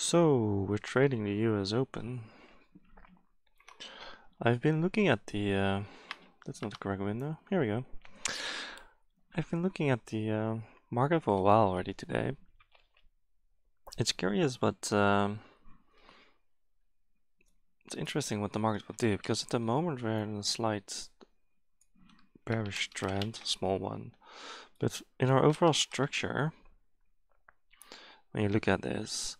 So we're trading the US Open. I've been looking at the that's not the correct window. Here we go. I've been looking at the market for a while already today. It's curious, but it's interesting what the market will do, because at the moment we're in a slight bearish trend, small one. But in our overall structure, when you look at this,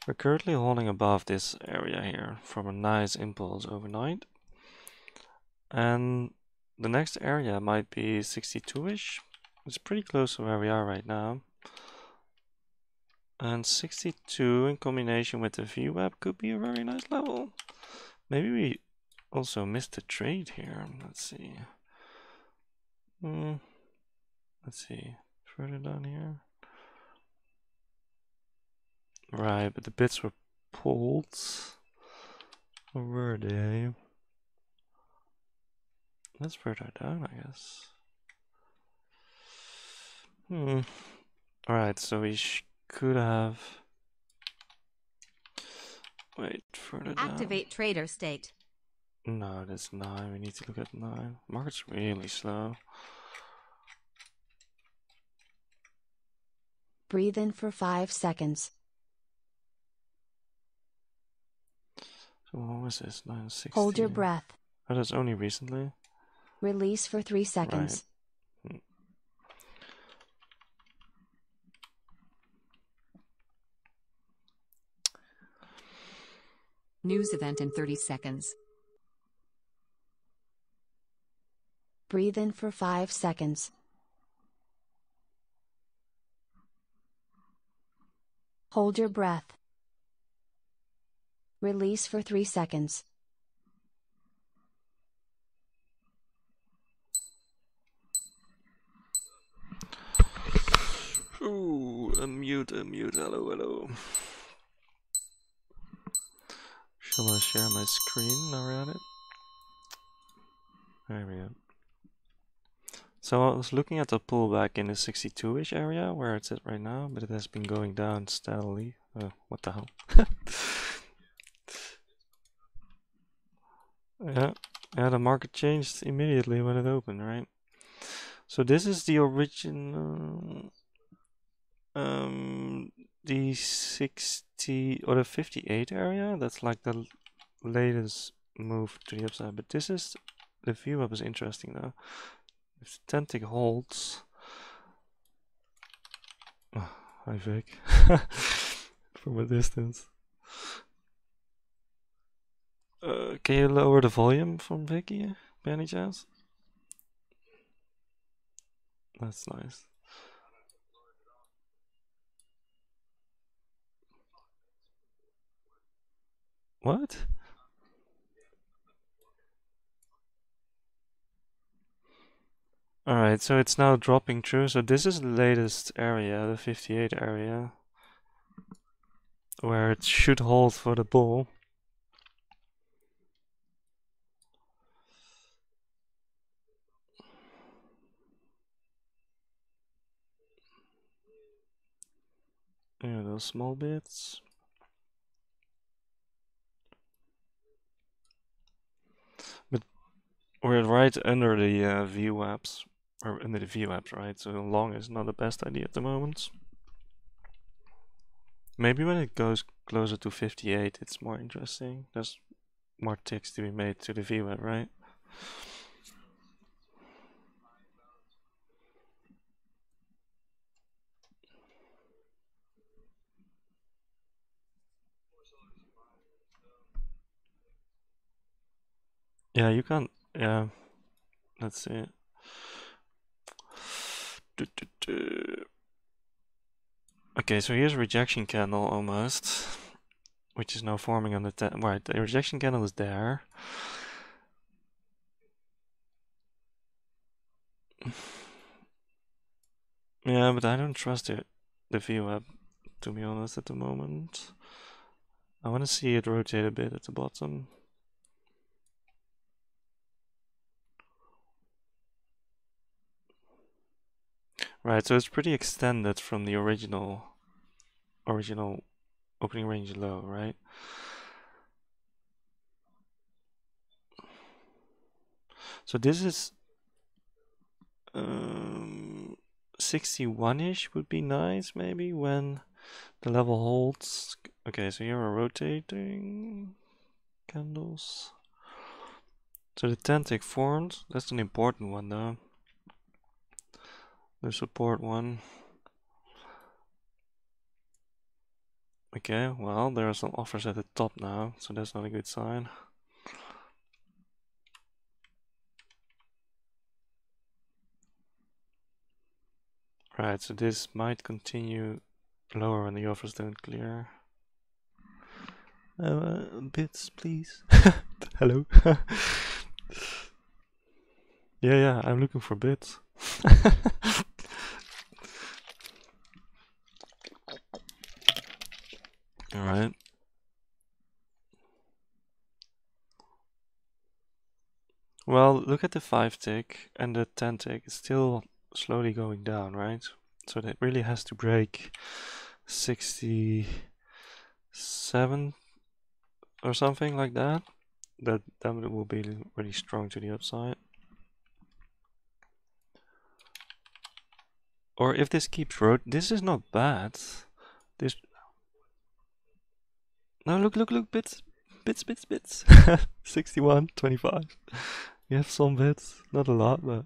we're currently holding above this area here from a nice impulse overnight. And the next area might be 62-ish. It's pretty close to where we are right now. And 62 in combination with the VWAP could be a very nice level. Maybe we also missed a trade here. Let's see. Let's see. Further down here. Right, but the bits were pulled. Or were they? That's further down, I guess. Alright, so we could have... Wait, further down. Activate trader state. No, that's 9. We need to look at 9. Market's really slow. Breathe in for 5 seconds. So what was this? 960. Hold your breath. Oh, that's only recently. Release for 3 seconds. Right. News event in 30 seconds. Breathe in for 5 seconds. Hold your breath. Release for 3 seconds. Ooh, unmute, hello. Shall I share my screen? Now we're at it. There we go. So I was looking at the pullback in the 62-ish area, where it's at right now, but it has been going down steadily. What the hell? Yeah, the market changed immediately when it opened, right? So this is the original, the 60 or the 58 area. That's like the latest move to the upside. But this is, the view up is interesting though. If the 10 tick holds, oh, hi Vic, from a distance. Can you lower the volume from Vicky, by any chance? That's nice. What? Alright, so it's now dropping through. So this is the latest area, the 58 area, where it should hold for the bull. Yeah, those small bits. But we're right under the VWAPs, or under the VWAPs, right? So long is not the best idea at the moment. Maybe when it goes closer to 58, it's more interesting. There's more ticks to be made to the VWAP, right? Yeah, you can't. Yeah, let's see. Okay, so here's a rejection candle almost, which is now forming on the 10. Right, the rejection candle is there. Yeah, but I don't trust the VWAP, to be honest, at the moment. I want to see it rotate a bit at the bottom. Right, so it's pretty extended from the original opening range low, right? So this is 61-ish would be nice, maybe, when the level holds. Okay, so here are rotating candles. So the 10 tick formed, that's an important one though. The support one. Okay, well, there are some offers at the top now, so that's not a good sign. Right, so this might continue lower when the offers don't clear. Bits, please. Hello. Yeah, I'm looking for bits. Alright. Well, look at the 5 tick and the 10 tick. It's still slowly going down, right? So that really has to break 67 or something like that. That will be really strong to the upside. Or if this keeps this is not bad. This no, look, bits. 61, 25. You have some bits, not a lot, but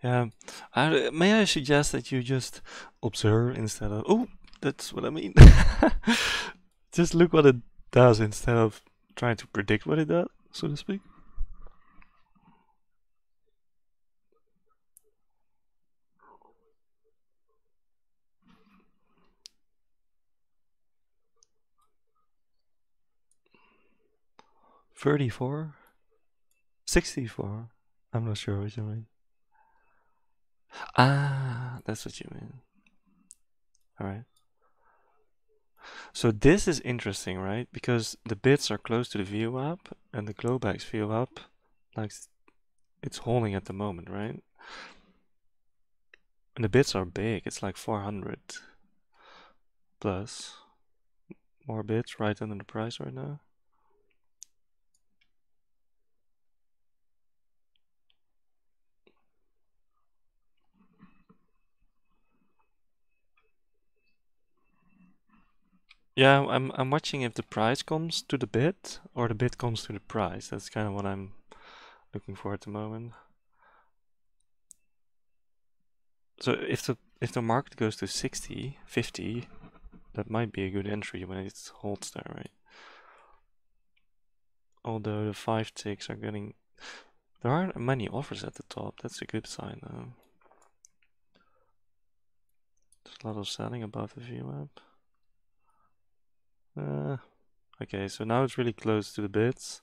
yeah. May I suggest that you just observe instead of... Oh, that's what I mean. Just look what it does instead of trying to predict what it does, so to speak. $34? $64? I'm not sure what you mean. Ah, that's what you mean. Alright. So this is interesting, right? Because the bits are close to the VWAP and the glowback's VWAP, like it's holding at the moment, right? And the bits are big, it's like 400 plus more bits right under the price right now. Yeah, I'm watching if the price comes to the bit or the bit comes to the price. That's kind of what I'm looking for at the moment. So if the market goes to 60, 50, that might be a good entry when it holds there, right? Although the 5 ticks are getting... There aren't many offers at the top, that's a good sign though. There's a lot of selling above the VWAP. Okay, so now it's really close to the bits.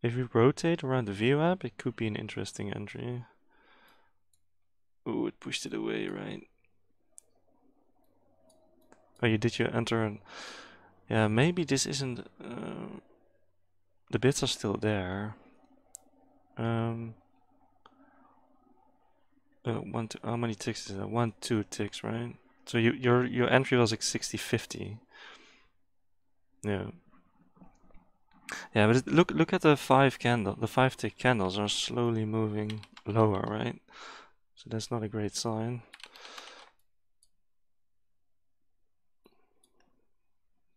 If we rotate around the VWAP, it could be an interesting entry. Ooh, it pushed it away, right? Oh, did you enter? Yeah, maybe this isn't... the bits are still there. How many ticks is that? 1, 2 ticks, right? So your entry was like 60-50. Yeah. Yeah, but look at the 5 tick candles are slowly moving lower, right? So that's not a great sign.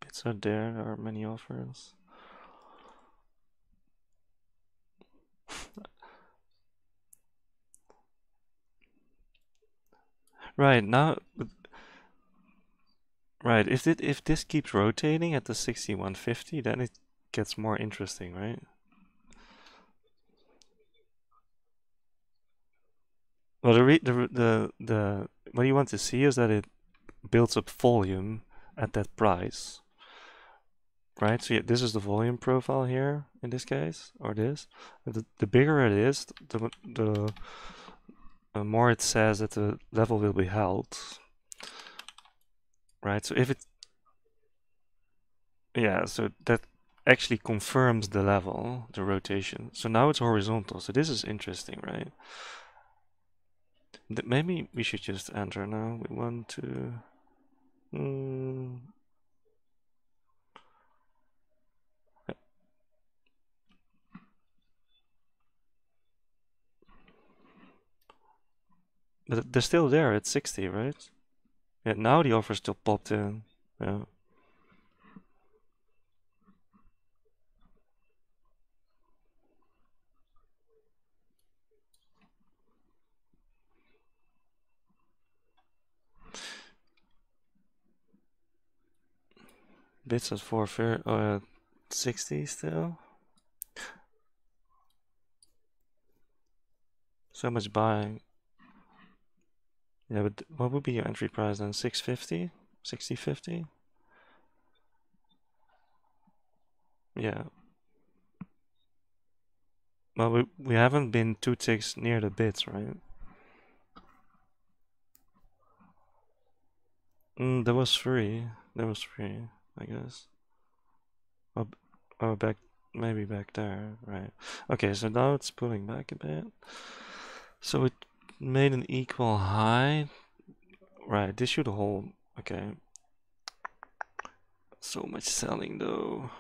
Bits are there are many offers. Right, now... Right, if this keeps rotating at the 6150, then it gets more interesting, right? Well, the what you want to see is that it builds up volume at that price, right? So yeah, this is the volume profile here in this case, or this. The bigger it is, the more it says that the level will be held. right? So if it, yeah, so that actually confirms the level, the rotation. So now it's horizontal. So this is interesting, right? Maybe we should just enter now. We want to. But they're still there at 60, right? Yeah, now the offer still popped in. Yeah. Bits at 60 still. So much buying. Yeah, but what would be your entry price then? 650? 6050? Yeah. Well, we haven't been 2 ticks near the bits, right? There was 3. There was 3, I guess. Oh, maybe back there, right? Okay, so now it's pulling back a bit. So it made an equal high. Right, this should hold. Okay. So much selling though.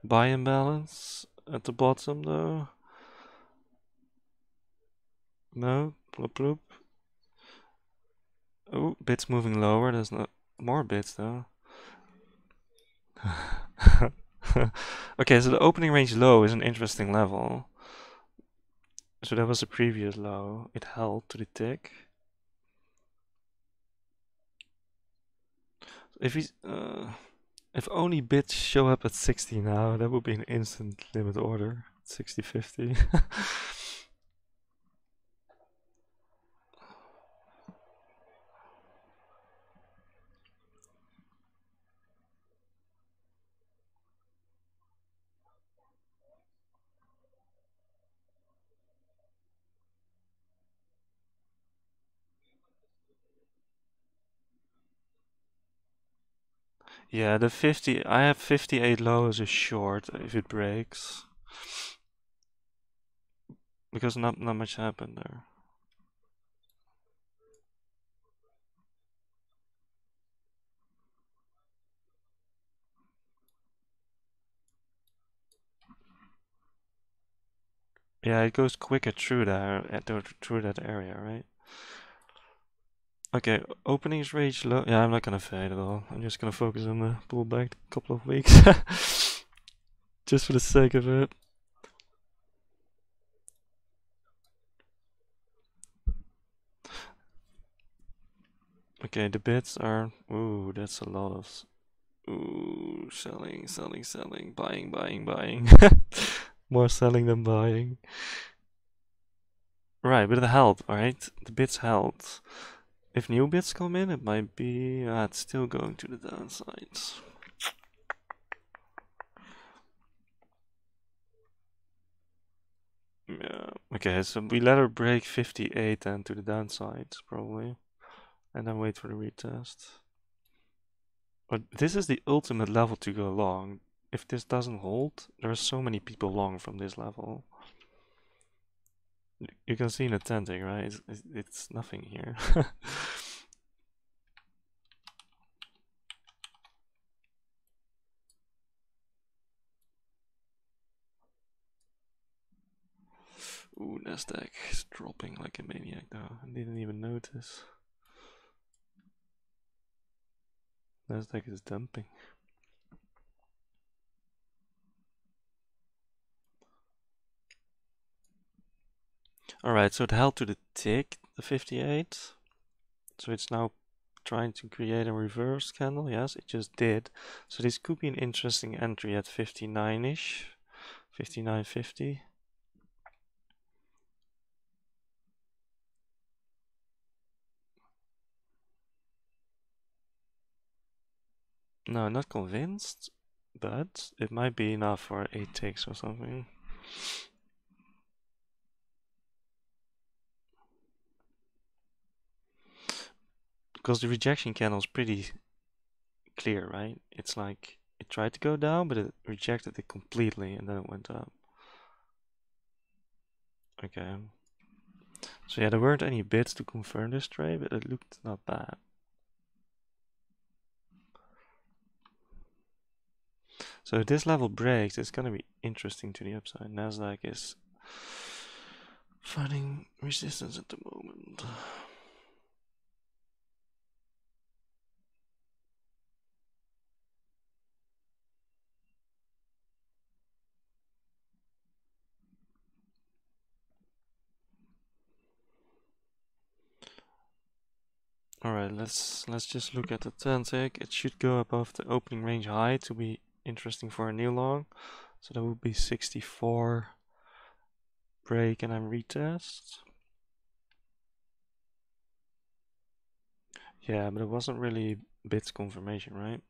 Buy imbalance at the bottom though. No, bloop bloop. Oh, bits moving lower. There's not more bits though. Okay, so the opening range low is an interesting level. So that was the previous low. It held to the tick. If only bits show up at 60 now, that would be an instant limit order. 60-50. Yeah, the 50, I have 58 low as a short if it breaks. Because not much happened there. Yeah, it goes quicker through there, through that area, right? Okay, openings range low. Yeah, I'm not gonna fade at all. I'm just gonna focus on the pullback a couple of weeks. Just for the sake of it. Okay, the bids are. Ooh, that's a lot of. Ooh, selling, selling, selling, buying, buying, buying. More selling than buying. Right, but it held, right? The bids held. If new bids come in, it might be. It's still going to the downside. Yeah. Okay, so we let her break 58 then to the downside, probably. And then wait for the retest. But this is the ultimate level to go long. If this doesn't hold, there are so many people long from this level. You can see in the tenting, right? It's nothing here. Ooh, Nasdaq is dropping like a maniac now. I didn't even notice. Nasdaq is dumping. Alright, so it held to the tick, the 58. So it's now trying to create a reverse candle. Yes, it just did. So this could be an interesting entry at 59-ish. 59.50. No, not convinced, but it might be enough for 8 ticks or something. Because the rejection candle is pretty clear, right? It's like it tried to go down, but it rejected it completely, and then it went up. Okay. So yeah, there weren't any bits to confirm this trade, but it looked not bad. So if this level breaks, it's gonna be interesting to the upside. Nasdaq is finding resistance at the moment. Alright, let's just look at the 10 tick. It should go above the opening range high to be interesting for a new long. So that would be 64 break and then retest. Yeah, but it wasn't really bits confirmation, right?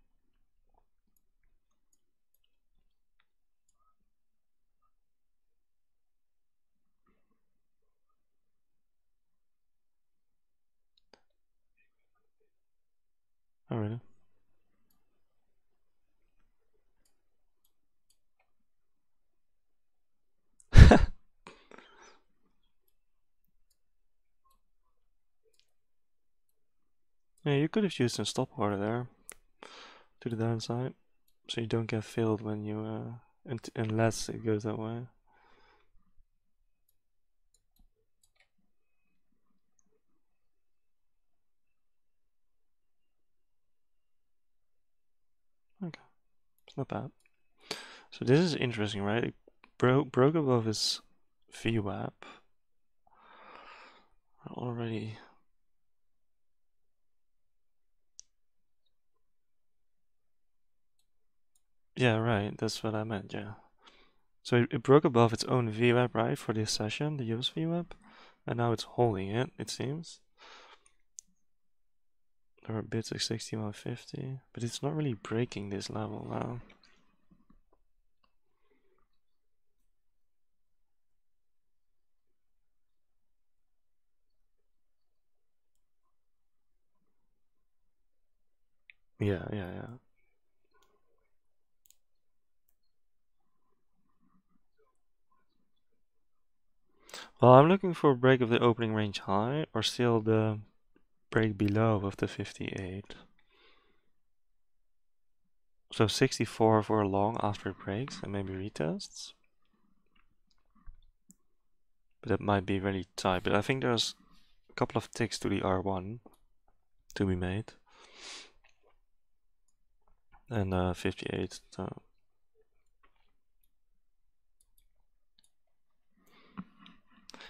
Oh really? Yeah, you could have used a stop order there to the downside, so you don't get filled when you unless it goes that way. Okay, it's not bad. So this is interesting, right? It broke above his VWAP already. Yeah, right. That's what I meant. Yeah. So it broke above its own VWAP, right, for this session, the US VWAP, and now it's holding it. It seems. There are bits like 6150, but it's not really breaking this level now. Yeah, yeah, yeah. Well, I'm looking for a break of the opening range high, or still the break below of the 58. So 64 for a long after it breaks, and maybe retests. But that might be really tight. But I think there's a couple of ticks to the R1 to be made. And 58.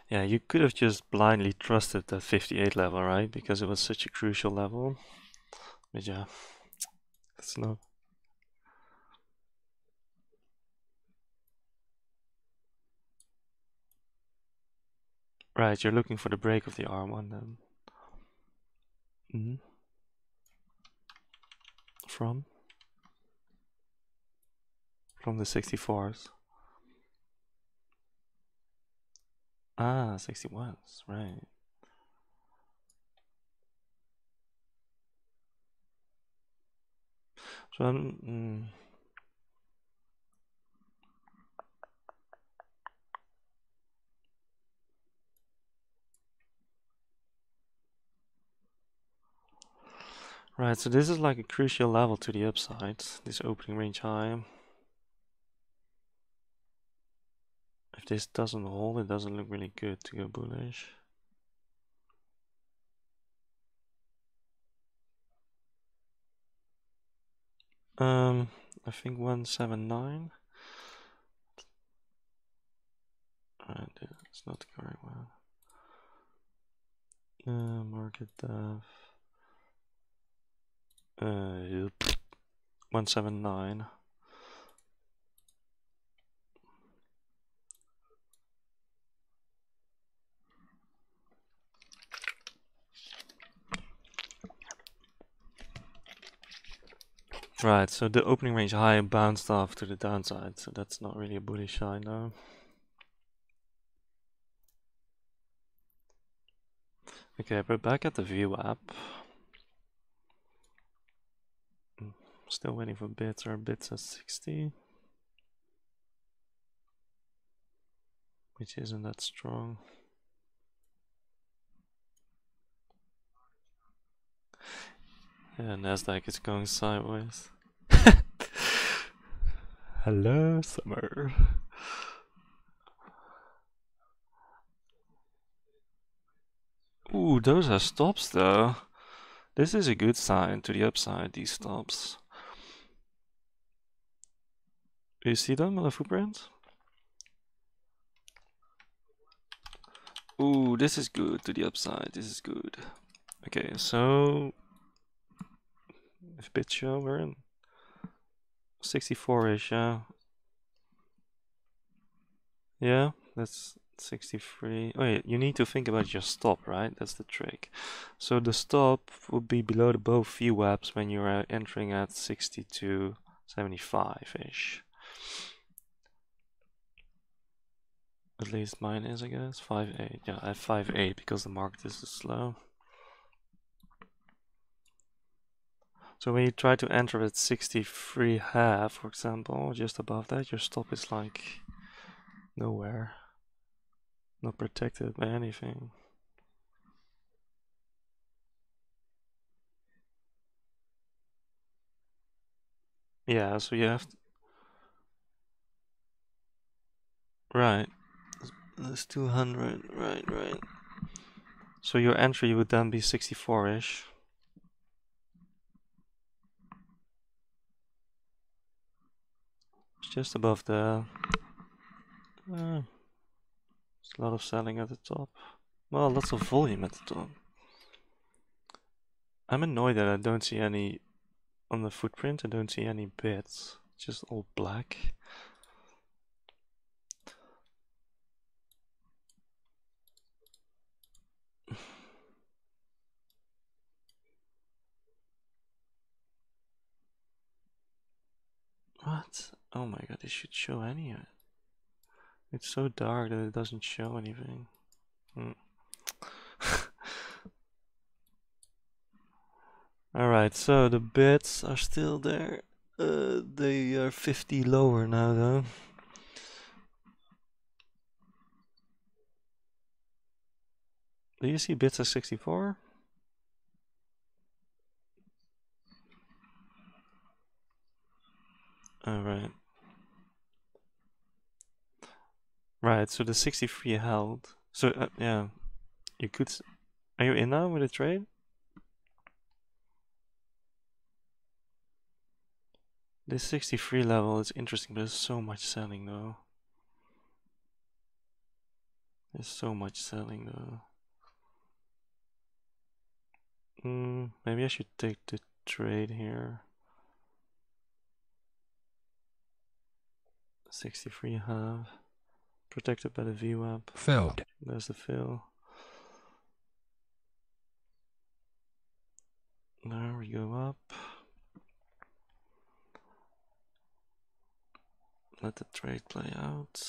Yeah, you could have just blindly trusted that 58 level, right? Because it was such a crucial level. But yeah, it's not. Right, you're looking for the break of the R1 then. From? From the 64s. Ah, 61s, right. So right, so this is like a crucial level to the upside, this opening range high. If this doesn't hold, it doesn't look really good to go bullish. I think 179. Alright, it's not the correct one. Market depth. 179. Right, so the opening range high bounced off to the downside, so that's not really a bullish sign though. Okay, but back at the VWAP. Still waiting for bits. Our bits at 60. Which isn't that strong. Yeah, Nasdaq is going sideways. Hello, summer. Ooh, those are stops though. This is a good sign to the upside, these stops. Do you see them on the footprint? Ooh, this is good to the upside. This is good. Okay, so if bit show, we're in 64-ish, yeah. Yeah, that's 63. Oh yeah, you need to think about your stop, right? That's the trick. So the stop would be below the both VWAPs when you're entering at 62.75-ish. At least mine is, I guess. 5.8. Yeah, I have 5.8 because the market is slow. So when you try to enter at 63.5, for example, just above that, your stop is like nowhere. Not protected by anything. Yeah, so you have to... Right. That's 200. Right. So your entry would then be 64-ish. It's just above the... there's a lot of selling at the top. Well, lots of volume at the top. I'm annoyed that I don't see any... On the footprint, I don't see any bits. It's just all black. What? Oh my god, it should show any of it. It's so dark that it doesn't show anything. Alright, so the bits are still there. They are 50 lower now though. Do you see bits at 64? Alright. Right, so the 63 held. So, yeah. You could... Are you in now with a trade? This 63 level is interesting, but there's so much selling though. There's so much selling though. Maybe I should take the trade here. 63 half. Protected by the VWAP. Filled. There's the fill. There we go up. Let the trade play out.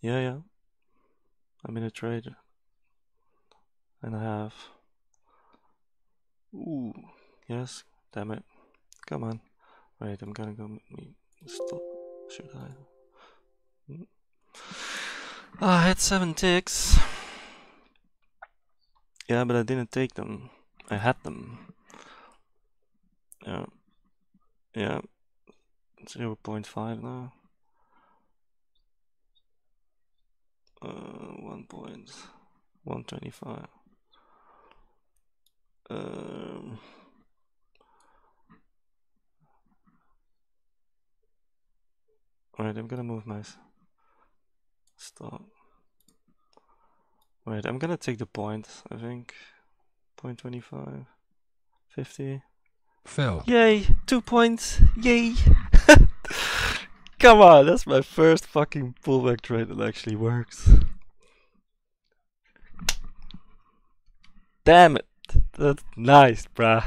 Yeah. I'm in a trade. And a half. Ooh, yes. Damn it. Come on. Wait, I'm gonna go stop. Should I? I had 7 ticks. Yeah, but I didn't take them. I had them. Yeah. 0.5 now. 1.125. Alright, I'm gonna move my stop. Wait, I'm gonna take the point, I think. 0.25. 50. Filled. Yay! 2 points! Yay! Come on, that's my first fucking pullback trade that actually works. Damn it! That's nice, bruh.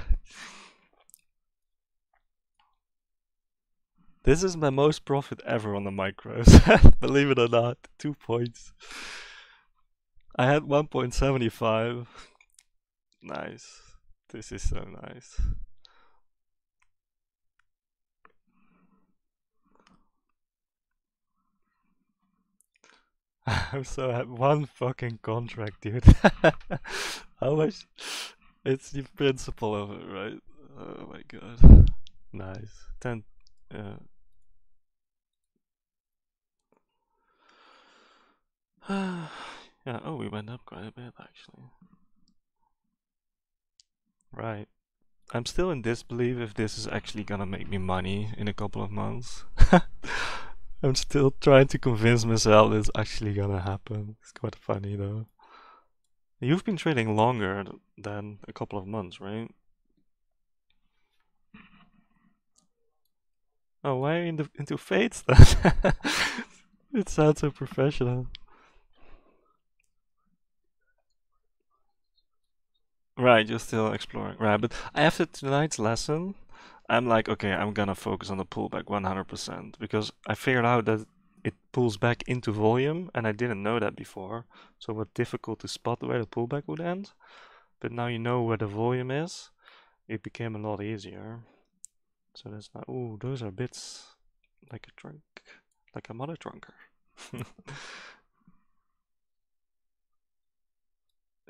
This is my most profit ever on the micros. Believe it or not, 2 points. I had 1.75. Nice. This is so nice. I'm so happy. One fucking contract, dude. How much? It's the principle of it, right? Oh my god. Nice. 10. Yeah, oh, we went up quite a bit actually. Right. I'm still in disbelief if this is actually gonna make me money in a couple of months. I'm still trying to convince myself it's actually gonna happen. It's quite funny though. You've been trading longer than a couple of months, right? Oh, why are you into fates then? It sounds so professional. Right, you're still exploring. Right, but after tonight's lesson, I'm like, okay, I'm gonna focus on the pullback 100% because I figured out that it pulls back into volume and I didn't know that before. So it was difficult to spot where the pullback would end. But now you know where the volume is, it became a lot easier. So that's not, ooh, those are bits like a trunk, like a mother trunker.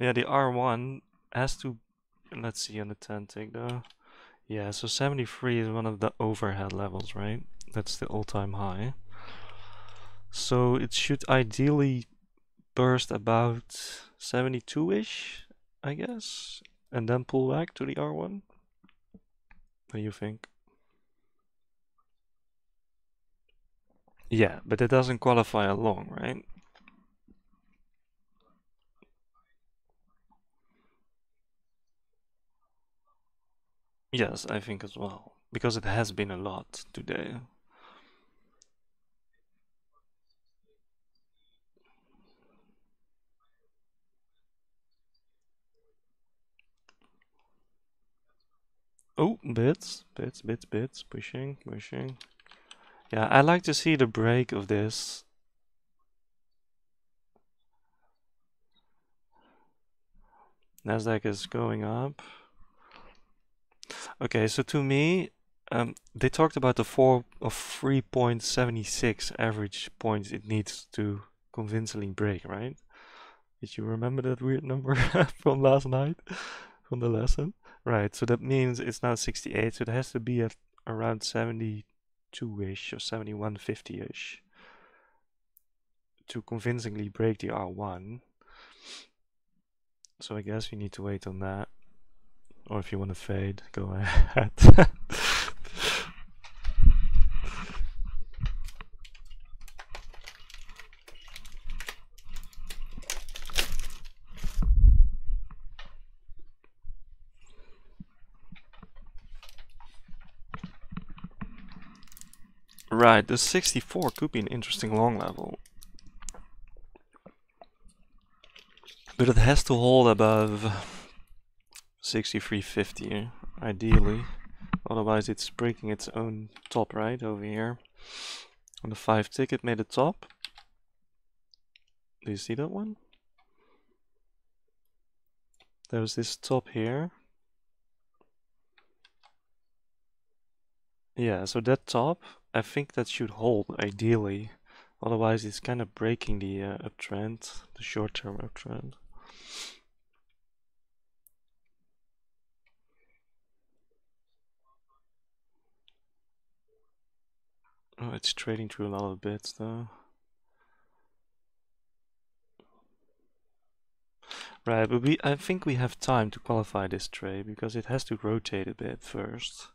Yeah, the R1 has to, let's see on the 10 tick though. Yeah, so 73 is one of the overhead levels, right? That's the all-time high. So it should ideally burst about 72-ish, I guess, and then pull back to the R1. What do you think? Yeah, but it doesn't qualify a long, right? Yes, I think as well, because it has been a lot today. Oh, bits, pushing. Yeah, I like to see the break of this. Nasdaq is going up. Okay, so to me, they talked about the 3.76 average points it needs to convincingly break, right? Did you remember that weird number from last night, from the lesson? Right, so that means it's now 68, so it has to be at around 72-ish or 71.50-ish to convincingly break the R1. So I guess we need to wait on that. Or if you want to fade, go ahead. Right, the 64 could be an interesting long level. But it has to hold above 63.50, ideally. Otherwise it's breaking its own top, right, over here. On the 5 tick it made a top. Do you see that one? There was this top here. Yeah, so that top, I think that should hold, ideally. Otherwise it's kind of breaking the uptrend, the short-term uptrend. Oh, it's trading through a lot of bits though. Right, but I think we have time to qualify this trade because it has to rotate a bit first.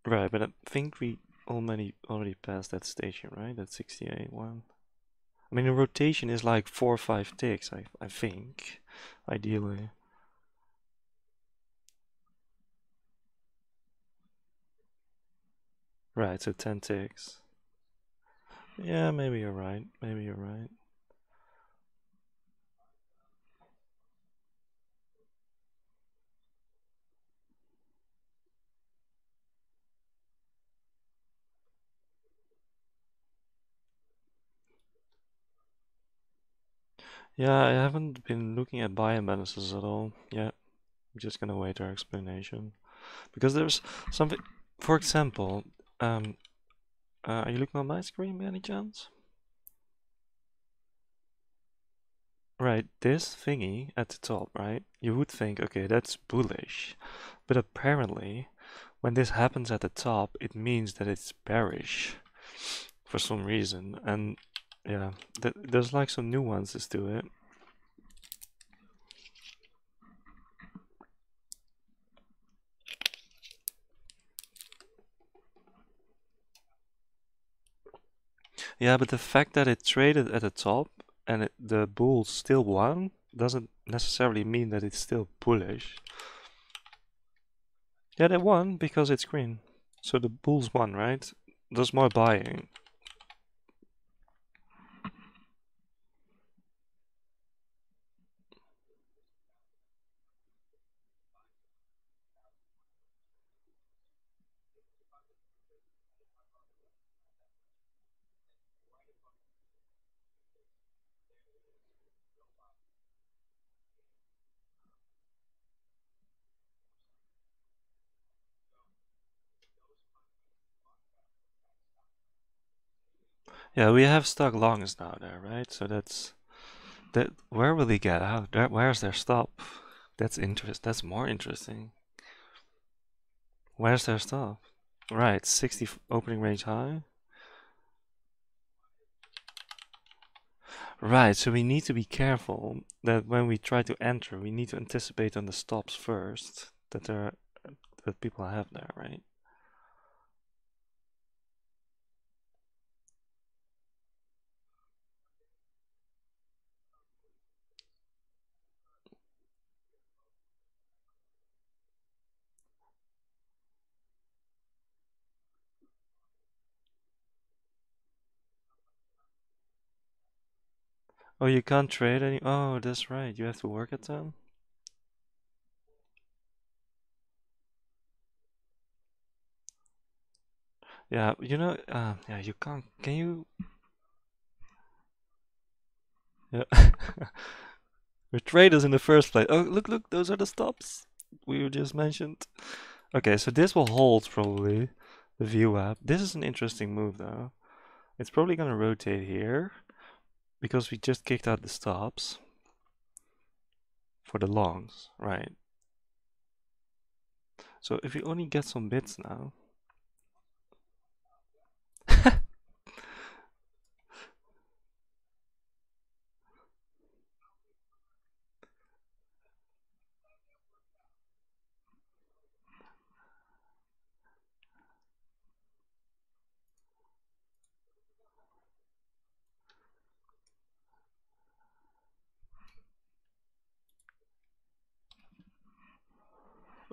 Right, but I think we already passed that station, right? That 68 one. I mean, the rotation is like 4 or 5 ticks, I think, ideally. Right, so 10 ticks. Yeah, maybe you're right. Maybe you're right. Yeah, I haven't been looking at buy imbalances at all yet. I'm just gonna wait our explanation. Because there's something, for example, are you looking on my screen by any chance? Right, this thingy at the top, right? You would think, okay, that's bullish. But apparently, when this happens at the top, it means that it's bearish for some reason. And yeah, there's like some nuances to it. Yeah, but the fact that it traded at the top and the bulls still won doesn't necessarily mean that it's still bullish. Yeah, they won because it's green. So the bulls won, right? There's more buying. Yeah, we have stuck longs now there, right? So that's that. Where will he get out? Where's their stop? That's That's more interesting. Where's their stop? Right, 60 opening range high. Right, so we need to be careful that when we try to enter, we need to anticipate on the stops first that people have there, right? Oh, you can't trade any. Oh, that's right. You have to work at them. Yeah, yeah, you can't. Can you? Yeah. We're traders in the first place. Oh, look, those are the stops we just mentioned. Okay, so this will hold probably the view app. This is an interesting move though. It's probably gonna rotate here because we just kicked out the stops for the longs, right? So if we only get some bits now.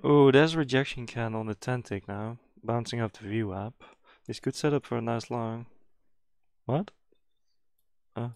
Oh, there's rejection can on the 10 tick now, bouncing up the view app. This could set up for a nice long. What? Oh.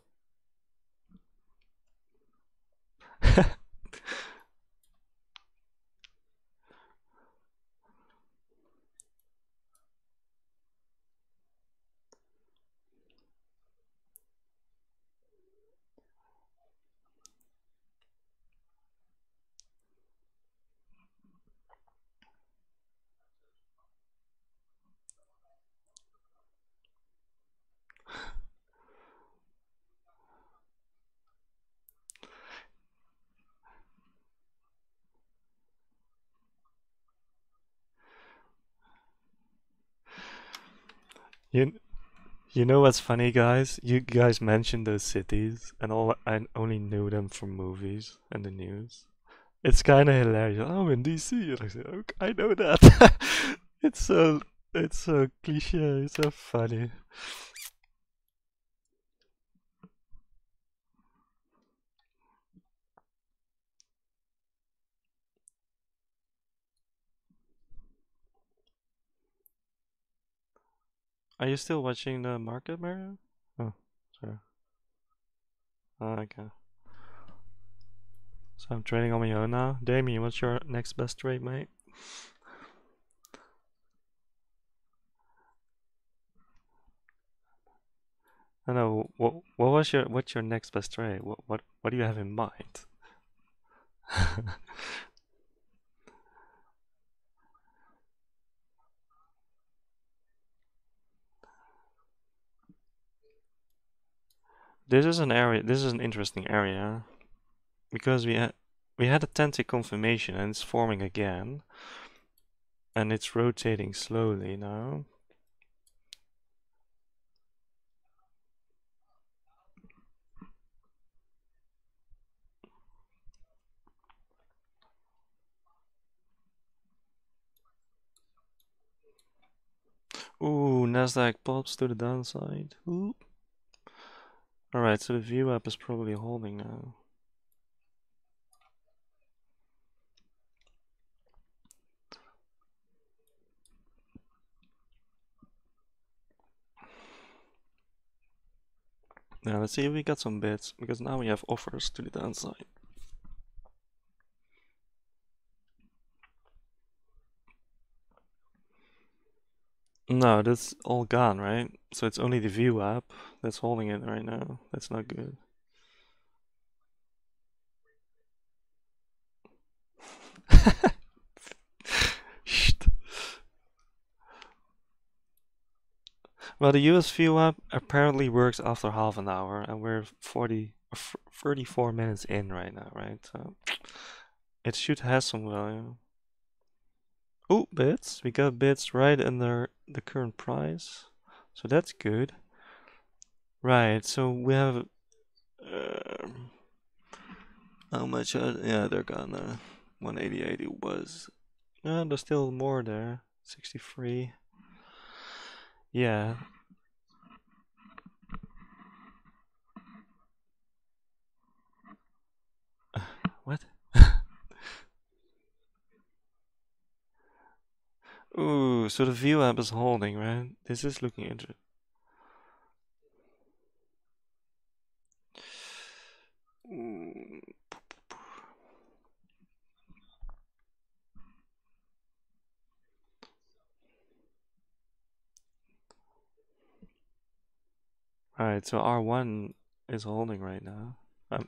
You, you know what's funny, guys? You guys mentioned those cities, and I only knew them from movies and the news. It's kind of hilarious. Oh, in DC, and I said, okay, I know that. it's so it's so cliche. It's so funny. Are you still watching the market, Mario? Oh, sorry. Oh, okay. So I'm trading on my own now. Damien, what's your next best trade, mate? I know. What's your next best trade? What do you have in mind? This is an area. This is an interesting area because we had a tentic confirmation and it's forming again, and it's rotating slowly now. Ooh, Nasdaq pops to the downside. Ooh. Alright, so the view app is probably holding now. Now let's see if we got some bids, because now we have offers to the downside. No, that's all gone, right? So it's only the view app that's holding it right now. That's not good. Well, the US view app apparently works after half an hour, and we're 34 minutes in right now, right? So it should have some value. Oh, bids. We got bids right under the current price. So that's good. Right, so we have... how much? Yeah, they're gone. 188 it was. There's still more there. 63. Yeah. What? Ooh, so the view app is holding, right? This is looking interesting. Alright, so R1 is holding right now. Okay.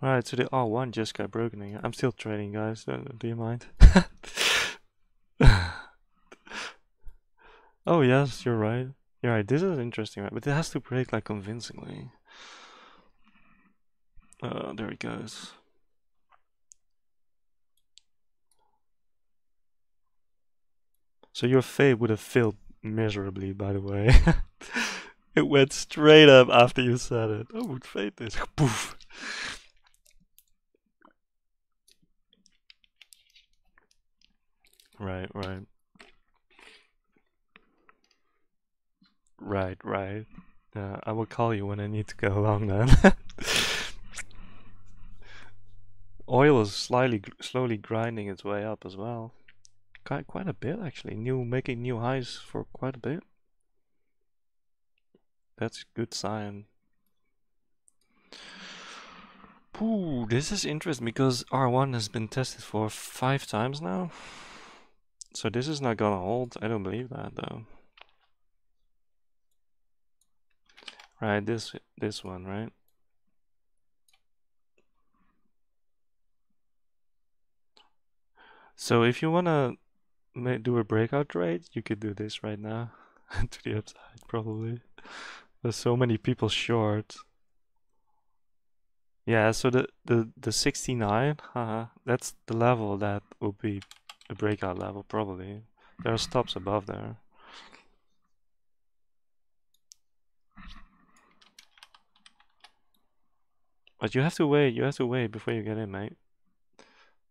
Alright, so the R1 just got broken again. I'm still trading, guys. Do you mind? Oh, yes, you're right. You're right. This is interesting, right? But it has to break like convincingly. There it goes. So your fade would have failed miserably, by the way. It went straight up after you said it. I would fade this. Poof. Right, right. Right, right. I will call you when I need to go along then. oil is slowly grinding its way up as well. Quite a bit actually. Making new highs for quite a bit. That's a good sign. Ooh, this is interesting because R1 has been tested for 5 times now. So this is not gonna hold. I don't believe that though. Right, this one, right? So if you wanna do a breakout trade, you could do this right now to the upside probably. There's so many people short. Yeah, so the 69, that's the level that will be a breakout level probably. There are stops above there. But you have to wait before you get in, mate.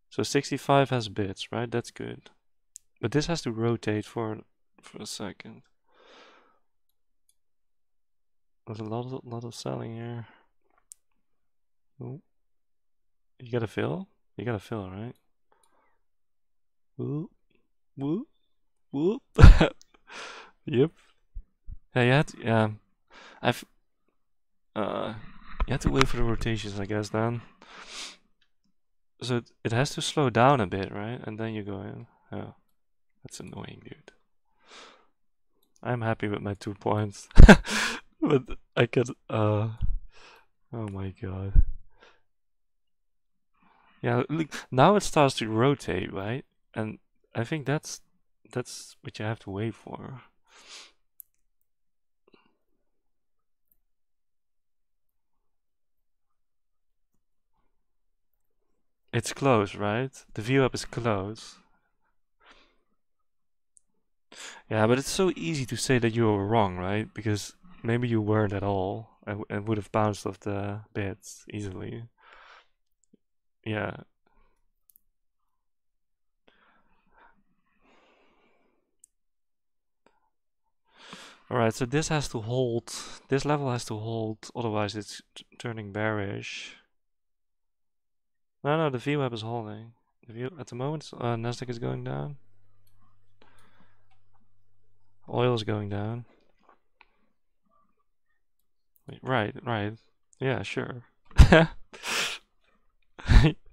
So 65 has bits, right? That's good. But this has to rotate for a second. There's a lot of selling here. Ooh. You gotta fill? You gotta fill, right? Whoop, whoop, whoop. Yep. Yeah, I've you have to wait for the rotations, I guess, then. So it has to slow down a bit, right? And then you go in. Oh, that's annoying, dude. I'm happy with my 2 points. But I could, oh my god. Yeah, look, now it starts to rotate, right? And I think that's what you have to wait for. It's close, right? The view up is close. Yeah, but it's so easy to say that you were wrong, right? Because maybe you weren't at all and would have bounced off the bits easily. Yeah. Alright, so this has to hold. This level has to hold, otherwise it's turning bearish. No, the VWAP is holding. The view at the moment, Nasdaq is going down. Oil is going down. Wait, right. Yeah, sure.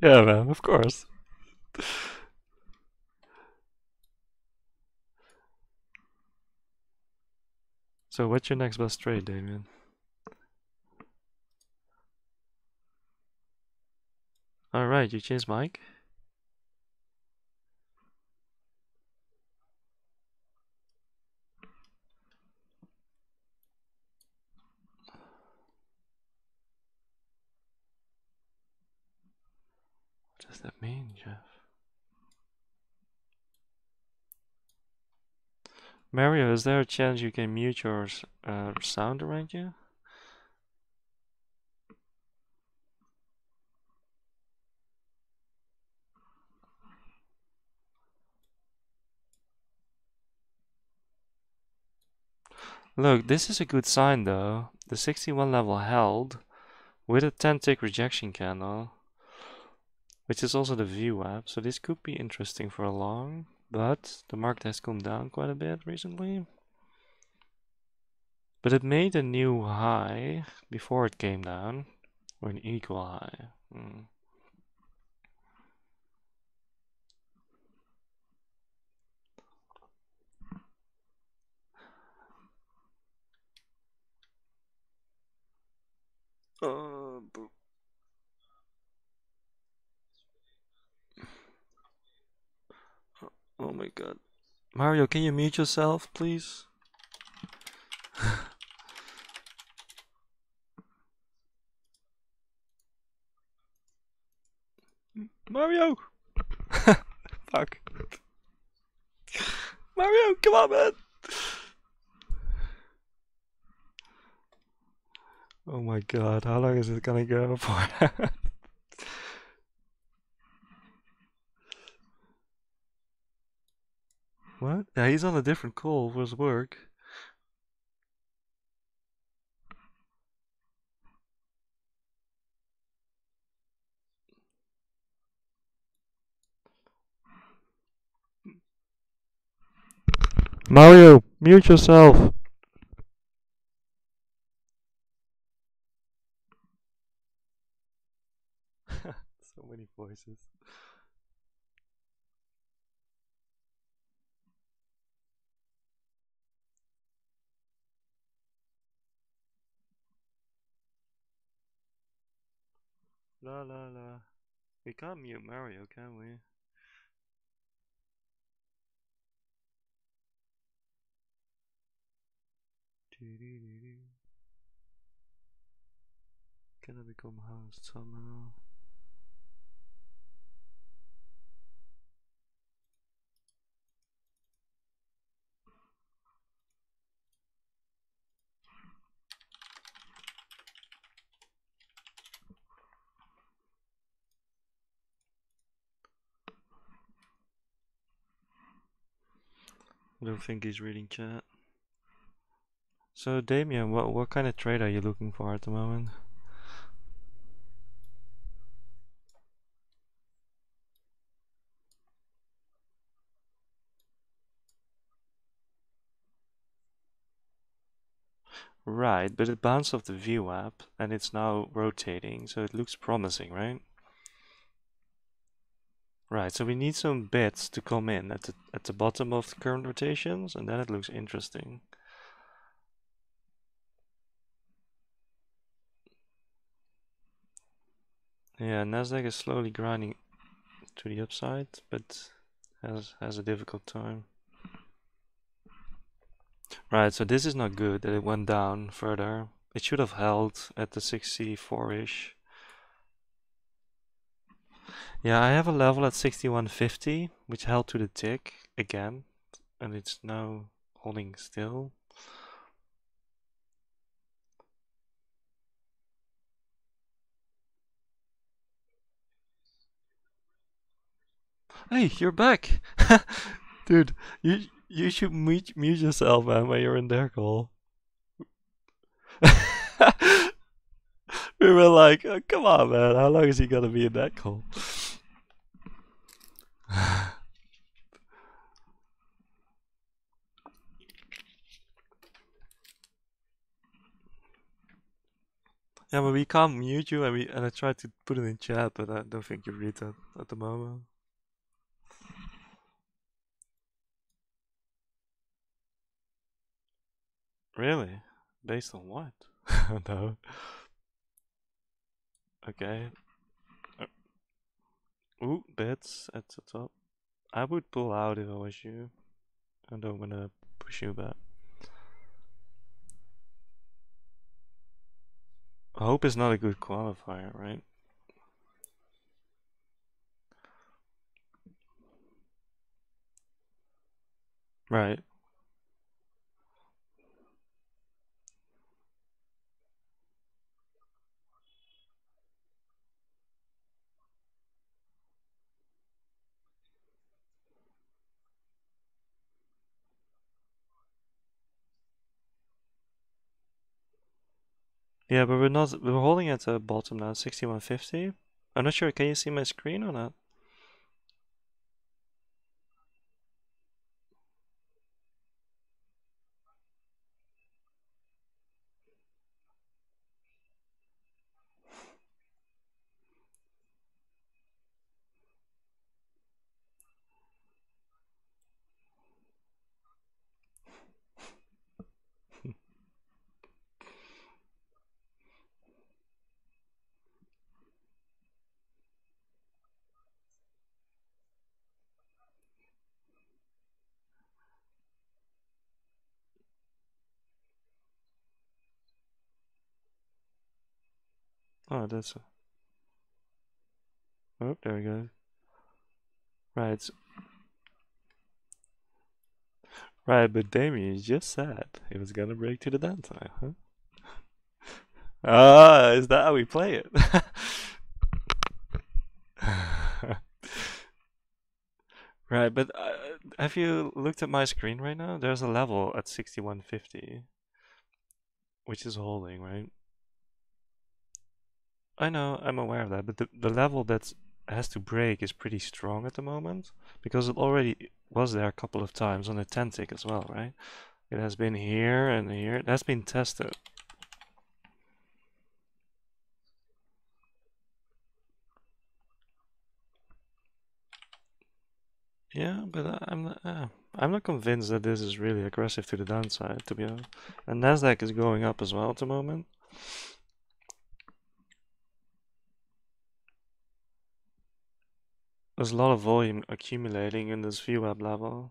Yeah, man, of course. So, what's your next best trade, Damien? Alright, you changed Mike? What does that mean, Jeff? Mario, is there a chance you can mute your sound around you? Look, this is a good sign though. The 61 level held with a 10 tick rejection candle, which is also the VWAP, so this could be interesting for a long, but the market has come down quite a bit recently. But it made a new high before it came down, or an equal high. Oh my god. Mario, can you mute yourself, please? Mario! Fuck. Mario, come on, man! Oh my god, how long is it gonna go for? What? Yeah, he's on a different call for his work. Mario, mute yourself. So many voices. La la la. We can't mute Mario, can we? Can I become host somehow? I don't think he's reading chat. So Damien, what kind of trade are you looking for at the moment? Right, but it bounced off the view app and it's now rotating, so it looks promising, right? Right, so we need some bits to come in at the bottom of the current rotations, and then it looks interesting. Yeah, Nasdaq is slowly grinding to the upside, but has a difficult time. Right, so this is not good that it went down further. It should have held at the 64-ish. Yeah, I have a level at 6150, which held to the tick again, and it's now holding still. Hey, you're back! Dude, you should mute yourself, man, when you're in their call. We were like, oh, come on, man, how long is he gonna be in that call? Yeah, but we can't mute you, and I tried to put it in chat, but I don't think you read that at the moment. Really? Based on what? No. Okay. Ooh, bets at the top. I would pull out if I was you. I don't wanna push you back. Hope is not a good qualifier, right? Right. Yeah, but we're holding at the bottom now, 6150. I'm not sure, can you see my screen or not? Oh, that's... Oh, there we go. Right. Right, but Damien just said it was gonna break to the downside, huh? Ah, is that how we play it? Right, but have you looked at my screen right now? There's a level at 6150, which is holding, right? I know, I'm aware of that, but the level that has to break is pretty strong at the moment, because it already was there a couple of times on the 10 tick as well, right? It has been here and here. That's been tested. Yeah, but I'm not convinced that this is really aggressive to the downside, to be honest. And Nasdaq is going up as well at the moment. There's a lot of volume accumulating in this VWAP level.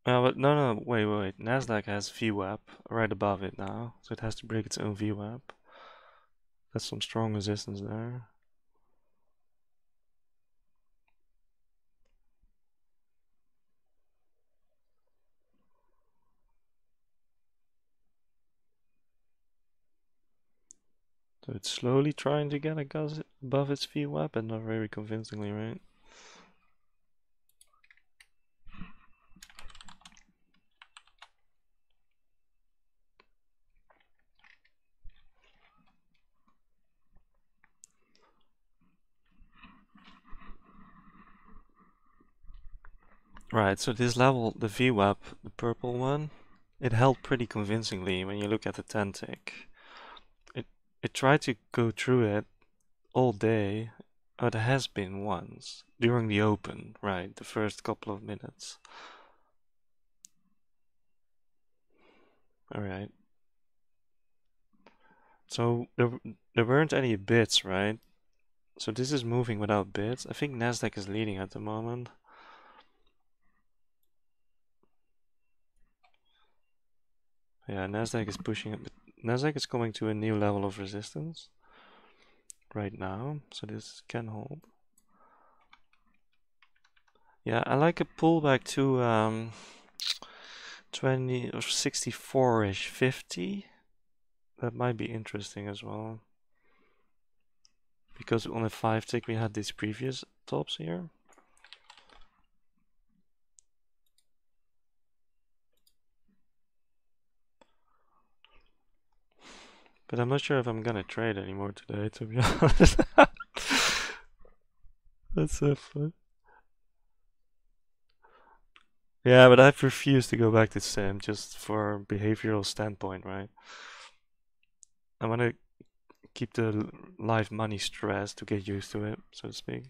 But no, wait. Nasdaq has VWAP right above it now, so it has to break its own VWAP. That's some strong resistance there. So it's slowly trying to get above its VWAP, but not very convincingly, right? Right, so this level, the VWAP, the purple one, it held pretty convincingly when you look at the 10 tick. It tried to go through it all day. It has been once during the open, right? The first couple of minutes. All right. So there weren't any bids, right? So this is moving without bids. I think Nasdaq is leading at the moment. Yeah, Nasdaq is pushing it. Nasdaq is coming to a new level of resistance right now, so this can hold. Yeah, I like a pullback to 20 or 64-ish, 50. That might be interesting as well. Because on the 5 tick we had these previous tops here. But I'm not sure if I'm gonna trade anymore today, to be honest. That's so fun. Yeah, but I've refused to go back to sim just for behavioral standpoint, right? I want to keep the live money stress to get used to it, so to speak.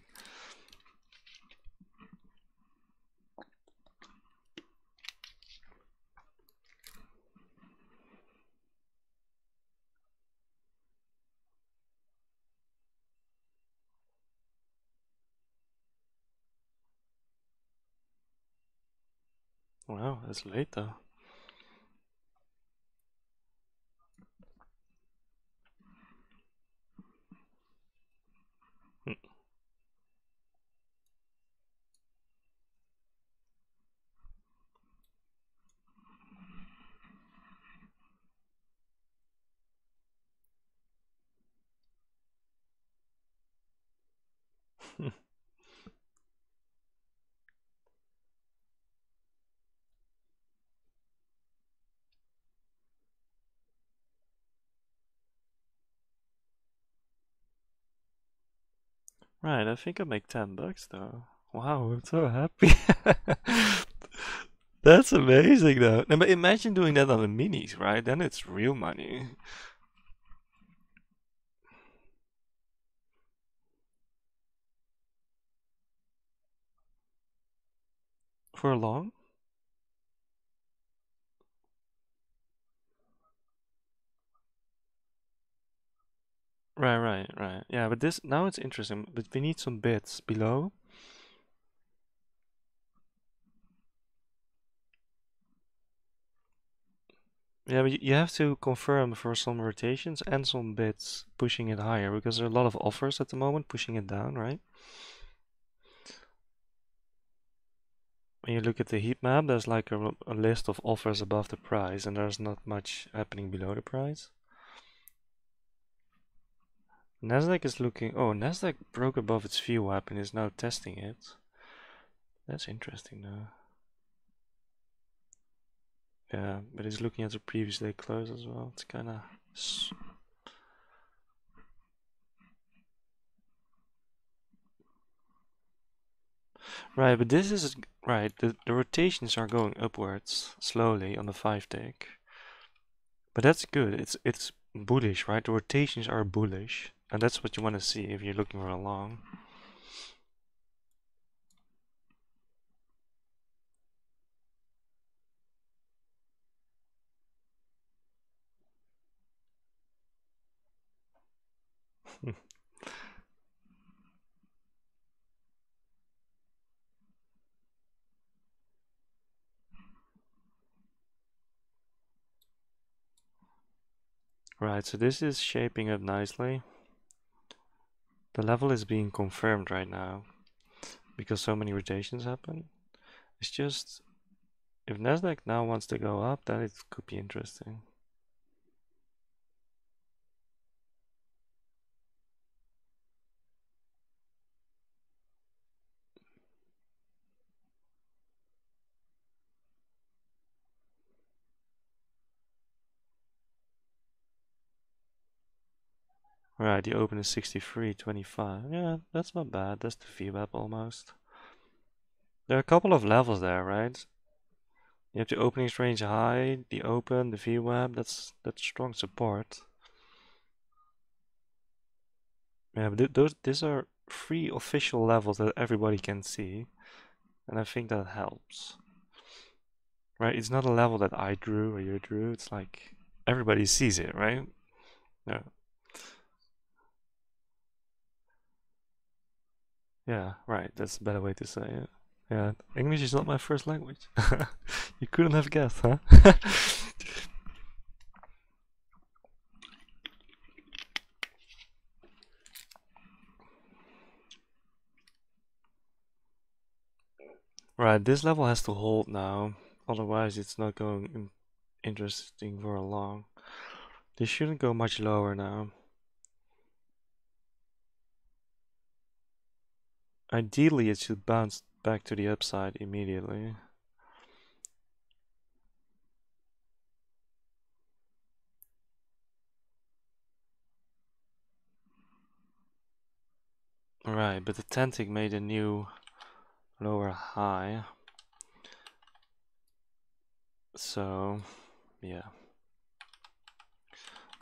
Wow, it's late though. Right, I think I make $10 though. Wow, I'm so happy. That's amazing though. No, but imagine doing that on the minis, right? Then it's real money. For long? Right. Yeah, but this now it's interesting. But we need some bits below. Yeah, but you have to confirm for some rotations and some bits pushing it higher because there are a lot of offers at the moment pushing it down, right? When you look at the heat map, there's like a list of offers above the price, and there's not much happening below the price. Nasdaq is looking. Oh, Nasdaq broke above its VWAP and is now testing it. That's interesting, though. Yeah, but he's looking at the previous day close as well. It's kind of... Right, but this is... Right, the rotations are going upwards slowly on the 5 tick. But that's good. It's bullish, right? The rotations are bullish. And that's what you want to see if you're looking for a long. Right, so this is shaping up nicely. The level is being confirmed right now because so many rotations happen. It's just, if Nasdaq now wants to go up, then it could be interesting. Right, the open is 63.25. Yeah, that's not bad. That's the VWAP almost. There are a couple of levels there, right? You have the openings range high, the open, the VWAP. That's strong support. Yeah, but these are 3 official levels that everybody can see, and I think that helps. Right? It's not a level that I drew or you drew. It's like everybody sees it, right? Yeah. Yeah, right. That's a better way to say it. Yeah, English is not my first language. You couldn't have guessed, huh? Right, this level has to hold now. Otherwise, it's not going interesting for a long. This shouldn't go much lower now. Ideally, it should bounce back to the upside immediately. Right, but the Tentic made a new lower high. So, yeah.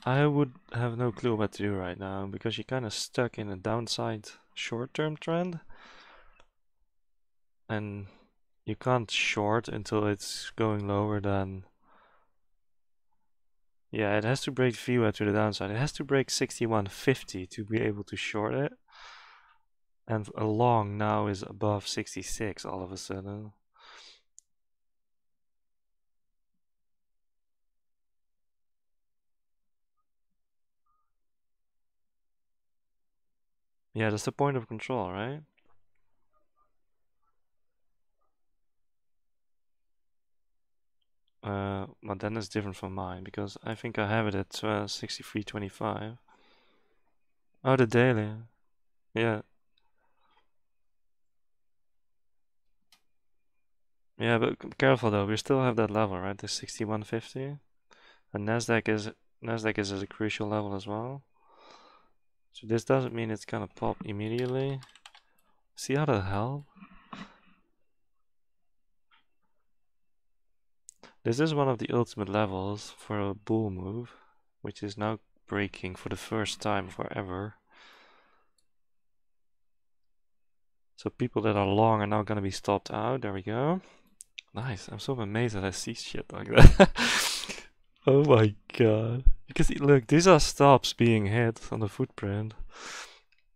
I would have no clue what to do right now because you're kind of stuck in a downside short-term trend. And you can't short until it's going lower than... Yeah, it has to break VWAP to the downside. It has to break 61.50 to be able to short it. And a long now is above 66 all of a sudden. Yeah, that's the point of control, right? Well, then it's different from mine because I think I have it at 63.25. Oh, the daily. Yeah. Yeah, but careful though. We still have that level, right? The 61.50. And Nasdaq is at a crucial level as well. So this doesn't mean it's gonna pop immediately. See how that help? This is one of the ultimate levels for a bull move, which is now breaking for the first time forever. So people that are long are now gonna be stopped out. There we go. Nice. I'm so amazed that I see shit like that. Oh my god. Because look, these are stops being hit on the footprint.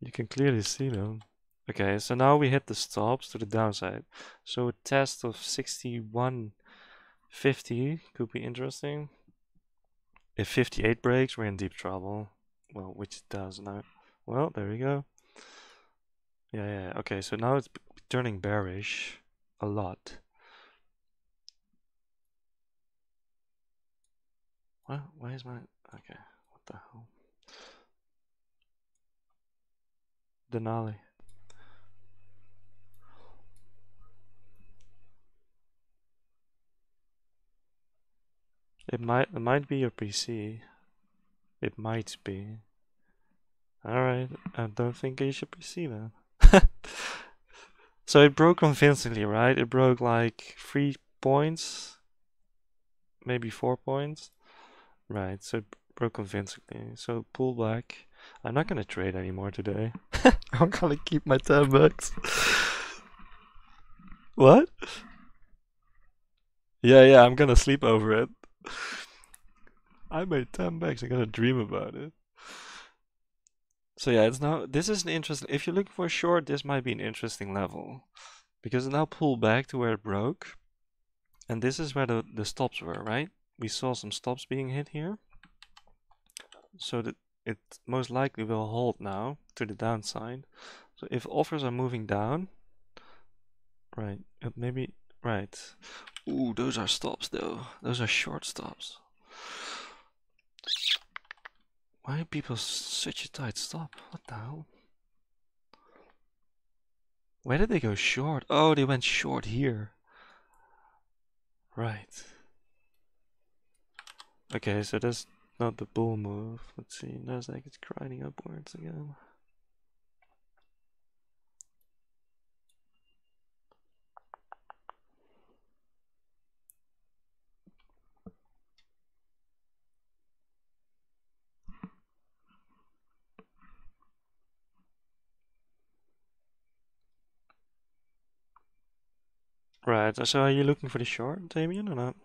You can clearly see them. Okay, so now we hit the stops to the downside. So a test of 61.50 could be interesting. If 58 breaks, we're in deep trouble. Well, which it does now. Well, there we go. Yeah. Okay, so now it's turning bearish a lot. What? Why is my... Okay, what the hell? Denali. It might be your PC. It might be. Alright, I don't think it's your PC then. So it broke convincingly, right? It broke like 3 points, maybe 4 points. Right, so it broke convincingly. So pull back. I'm not gonna trade anymore today. I'm gonna keep my 10 bucks. What? Yeah, I'm gonna sleep over it. I made 10 bucks, I'm gonna dream about it. So yeah, this is an interesting, if you're looking for a short, this might be an interesting level. Because it now pulled back to where it broke. And this is where the stops were, right? We saw some stops being hit here. So that it most likely will hold now to the downside. So if offers are moving down, right, maybe, right. Ooh, those are stops though. Those are short stops. Why are people such a tight stop? What the hell? Where did they go short? Oh, they went short here. Right. Okay, so that's not the bull move. Let's see, Nasdaq is grinding upwards again. Right, so are you looking for the short, Damien, or not?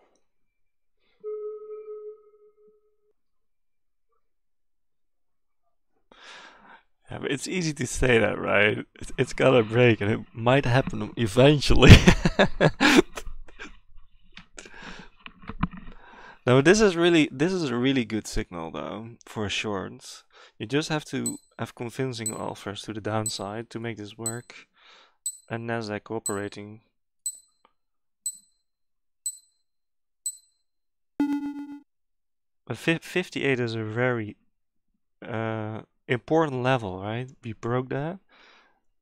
Yeah, but it's easy to say that, right? It's gotta break, and it might happen eventually. No, this is a really good signal though for shorts. You just have to have convincing offers to the downside to make this work, and Nasdaq cooperating. But 58 is a very important level, right? We broke that.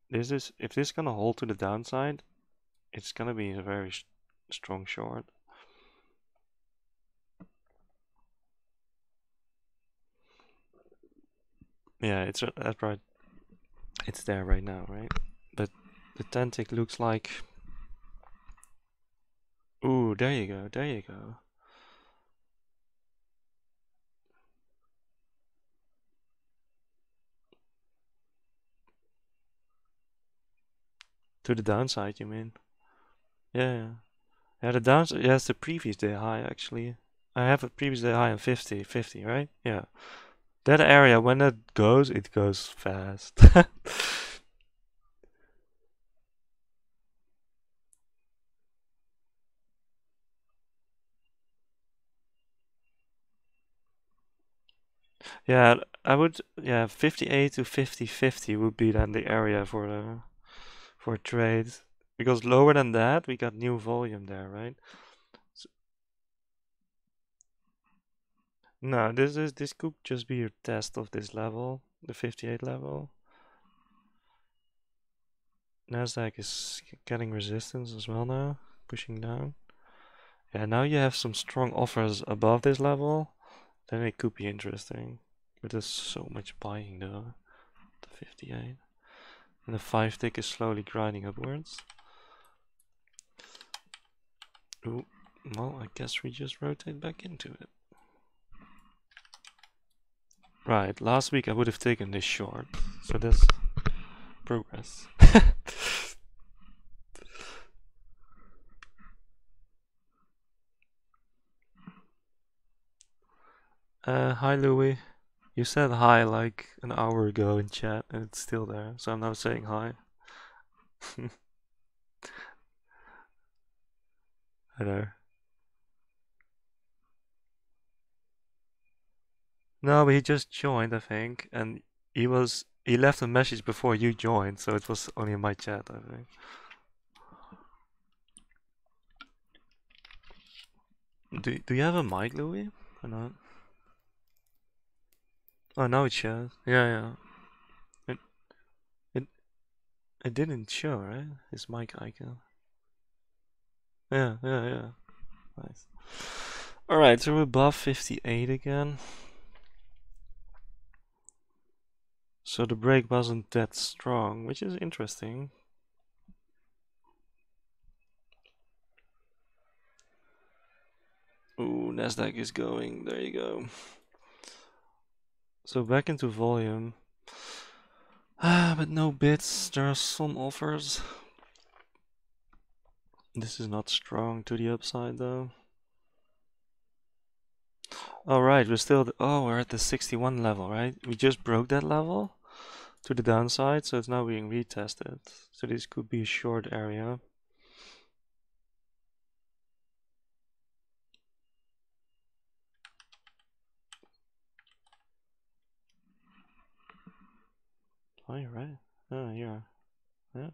If this is gonna hold to the downside, it's gonna be a very strong short. Yeah, that's right. It's there right now, right? But the 10 tick looks like. Ooh, there you go, there you go. To the downside, you mean? Yeah. Yeah, the downside, yeah, it's the previous day high actually. I have a previous day high on 50, right? Yeah. That area, when it goes fast. Yeah, I would, yeah, 58 to 50 would be then the area for trade. Because lower than that, we got new volume there, right? No, this could just be your test of this level, the 58 level. Nasdaq is getting resistance as well now, pushing down. Yeah, now you have some strong offers above this level, then it could be interesting. But there's so much buying though, the 58. And the 5 tick is slowly grinding upwards. Ooh, well, I guess we just rotate back into it. Right, last week I would have taken this short, so that's progress. Hi Louis. You said hi like an hour ago in chat and it's still there, so I'm now saying hi. Hello. No, but he just joined, I think, and he left a message before you joined, so it was only in my chat, I think. Do you have a mic, Louis? Or not? Oh, now it shows. Yeah. It it it didn't show, right? His mic icon. Yeah. Nice. Alright, so we're above 58 again. So the break wasn't that strong, which is interesting. Ooh, Nasdaq is going. There you go. So back into volume. But no bids. There are some offers. This is not strong to the upside though. Alright, we're still... we're at the 61 level, right? We just broke that level to the downside, so it's now being retested. So this could be a short area. Oh, you're right. Oh, yeah. Yeah.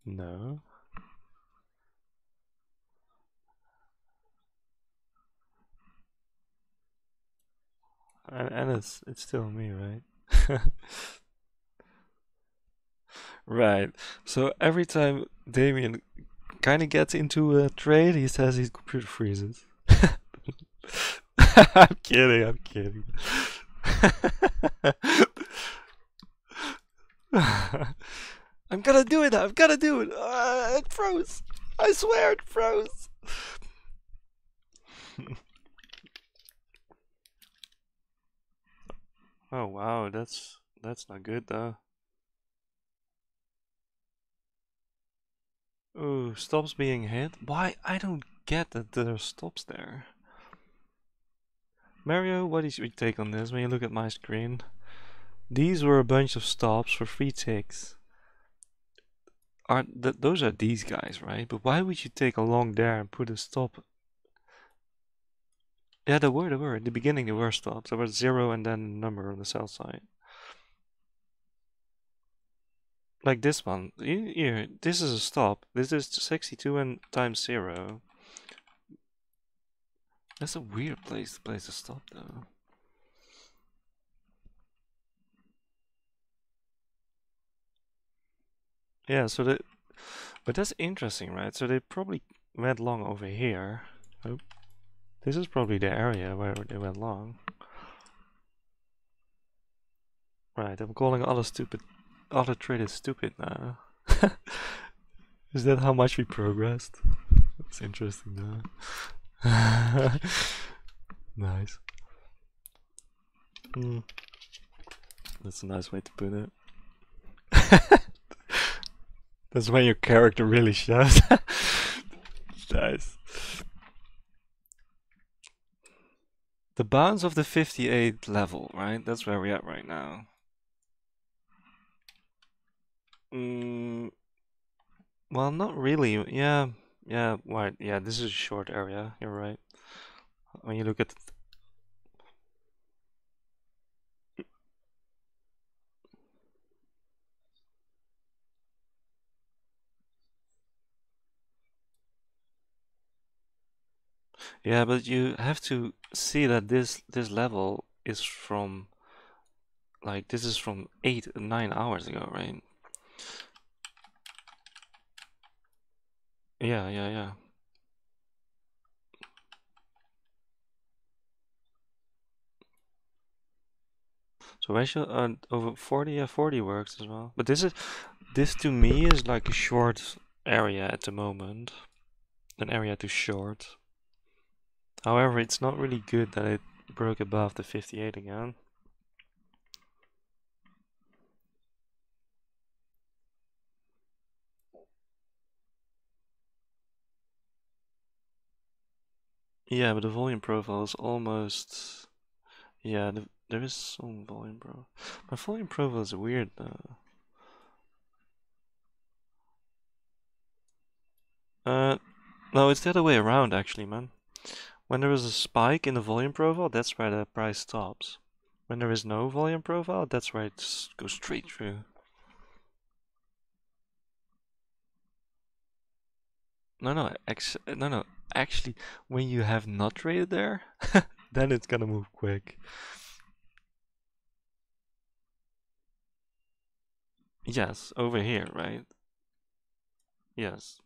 No. And it's still me, right? Right. So every time Damien kind of gets into a trade, he says his computer freezes. I'm kidding, I'm kidding. I'm gonna do it, I'm gonna do it. It froze. I swear it froze. Oh wow, that's not good though. Ooh, stops being hit. Why? I don't get that there are stops there. Mario, what is your take on this when you look at my screen? These were a bunch of stops for 3 ticks. Those are these guys, right? But why would you take a long there and put a stop? Yeah, there were. In the beginning there were stops. There was 0 and then a number on the sell side. Like this one. Here, this is a stop. This is 62 and times 0. That's a weird place to place a stop though. Yeah, so but that's interesting, right? So they probably went long over here. Oh, this is probably the area where they went long. Right, I'm calling other traders stupid now. Is that how much we progressed? That's interesting though. Nice. That's a nice way to put it. That's when your character really shows. Nice. The bounds of the 58 level, right? That's where we're at right now. Well, not really. Yeah, right. Yeah, this is a short area. You're right. When you look at yeah, but you have to see that this level is from like this is from 8-9 hours ago, right? Yeah. So ratio over 40, yeah, 40 works as well. But this to me is like a short area at the moment, an area to short. However, it's not really good that it broke above the 58 again. Yeah, but the volume profile is almost... Yeah, there is some volume profile. My volume profile is weird though. No, it's the other way around actually, man. When there is a spike in the volume profile, that's where the price stops. When there is no volume profile, that's where it goes straight through. No, actually, when you have not traded there, then it's gonna move quick. Yes, over here, right? Yes.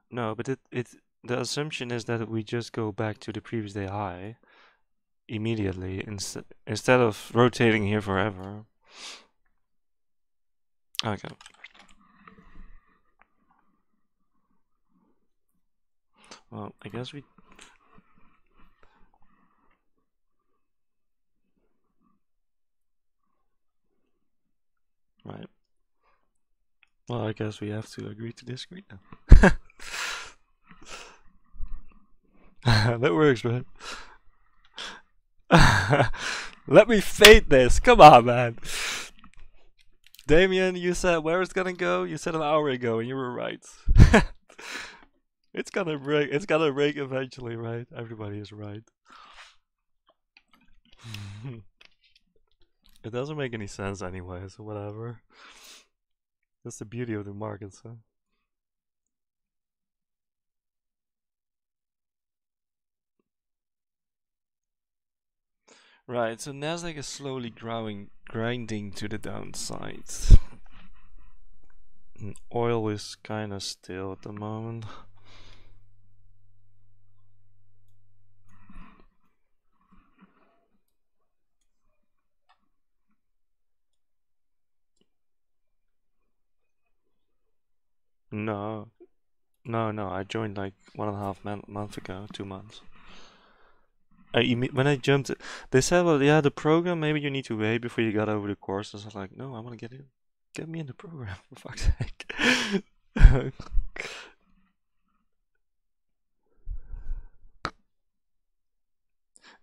No, but the assumption is that we just go back to the previous day high immediately instead of rotating here forever. Okay. Well, I guess we... Right. Well, I guess we have to agree to disagree now. That works, right? Let me fade this. Come on, man. Damien, you said where it's gonna go? You said an hour ago, and you were right. It's gonna break. It's gonna break eventually, right? Everybody is right. It doesn't make any sense anyway, so whatever. That's the beauty of the markets, huh? Right, so Nasdaq is slowly grinding to the downside. And oil is kind of still at the moment. No, no, I joined like 1.5 months ago, 2 months. When I jumped, they said, well, yeah, the program, maybe you need to wait before you got over the course. I was like, no, I want to get in. Get me in the program, for fuck's sake.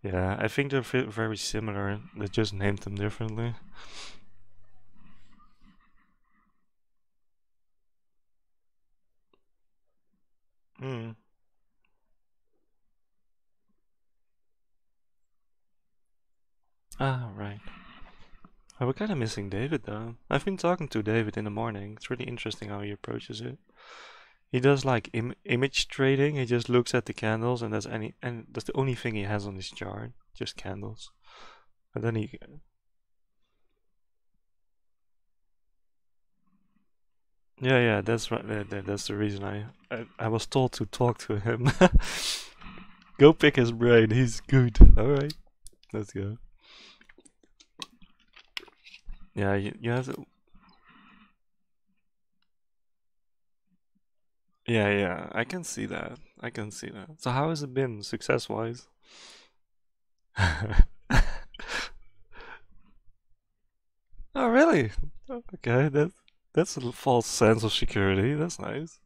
Yeah, I think they're very similar. They just named them differently. Hmm. Ah, right. We're kind of missing David though. I've been talking to David in the morning. It's really interesting how he approaches it. He does like image trading. He just looks at the candles, and that's the only thing he has on his chart, just candles. And then he... Yeah, that's right. That's the reason I was told to talk to him. Go pick his brain. He's good. All right, let's go. Yeah, you have to... Yeah, I can see that. I can see that. So how has it been success-wise? Oh, really? Okay, that's a false sense of security. That's nice.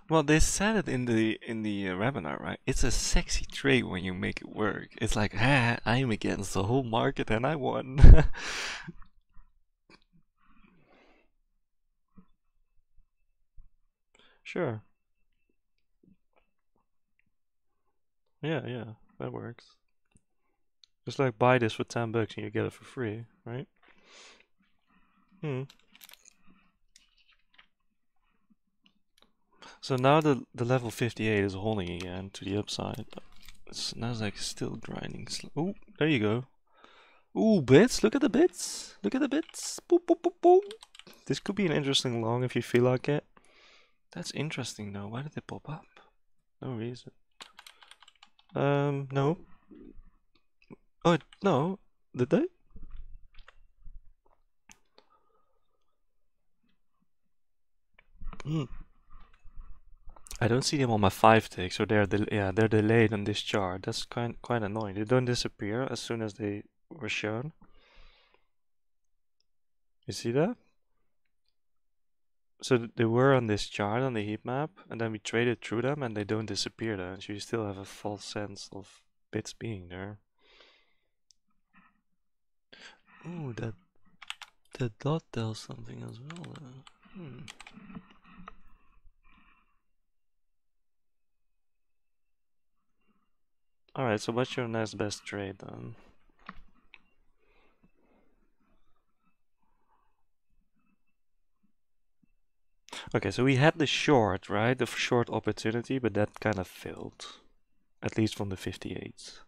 Well, they said it in the webinar, right? It's a sexy trade when you make it work. It's like, ah, I'm against the whole market and I won. Sure. Yeah, that works. Just like buy this for 10 bucks and you get it for free, right? Hmm. So now the level 58 is holding again to the upside. It's Nasdaq is still grinding. Oh, there you go. Ooh, bits! Look at the bits! Look at the bits! Boop, boop, boop, boop. This could be an interesting long if you feel like it. That's interesting though. Why did they pop up? No reason. No. Oh, no. Did they? Hmm. I don't see them on my 5 tick, so they're they're delayed on this chart. That's quite annoying. They don't disappear as soon as they were shown. You see that? So they were on this chart on the heat map, and then we traded through them, and they don't disappear then. So you still have a false sense of bits being there. Ooh, that dot tells something as well. Alright, so what's your next best trade then? Okay, so we had the short, right? The short opportunity, but that kind of failed. At least from the 58s.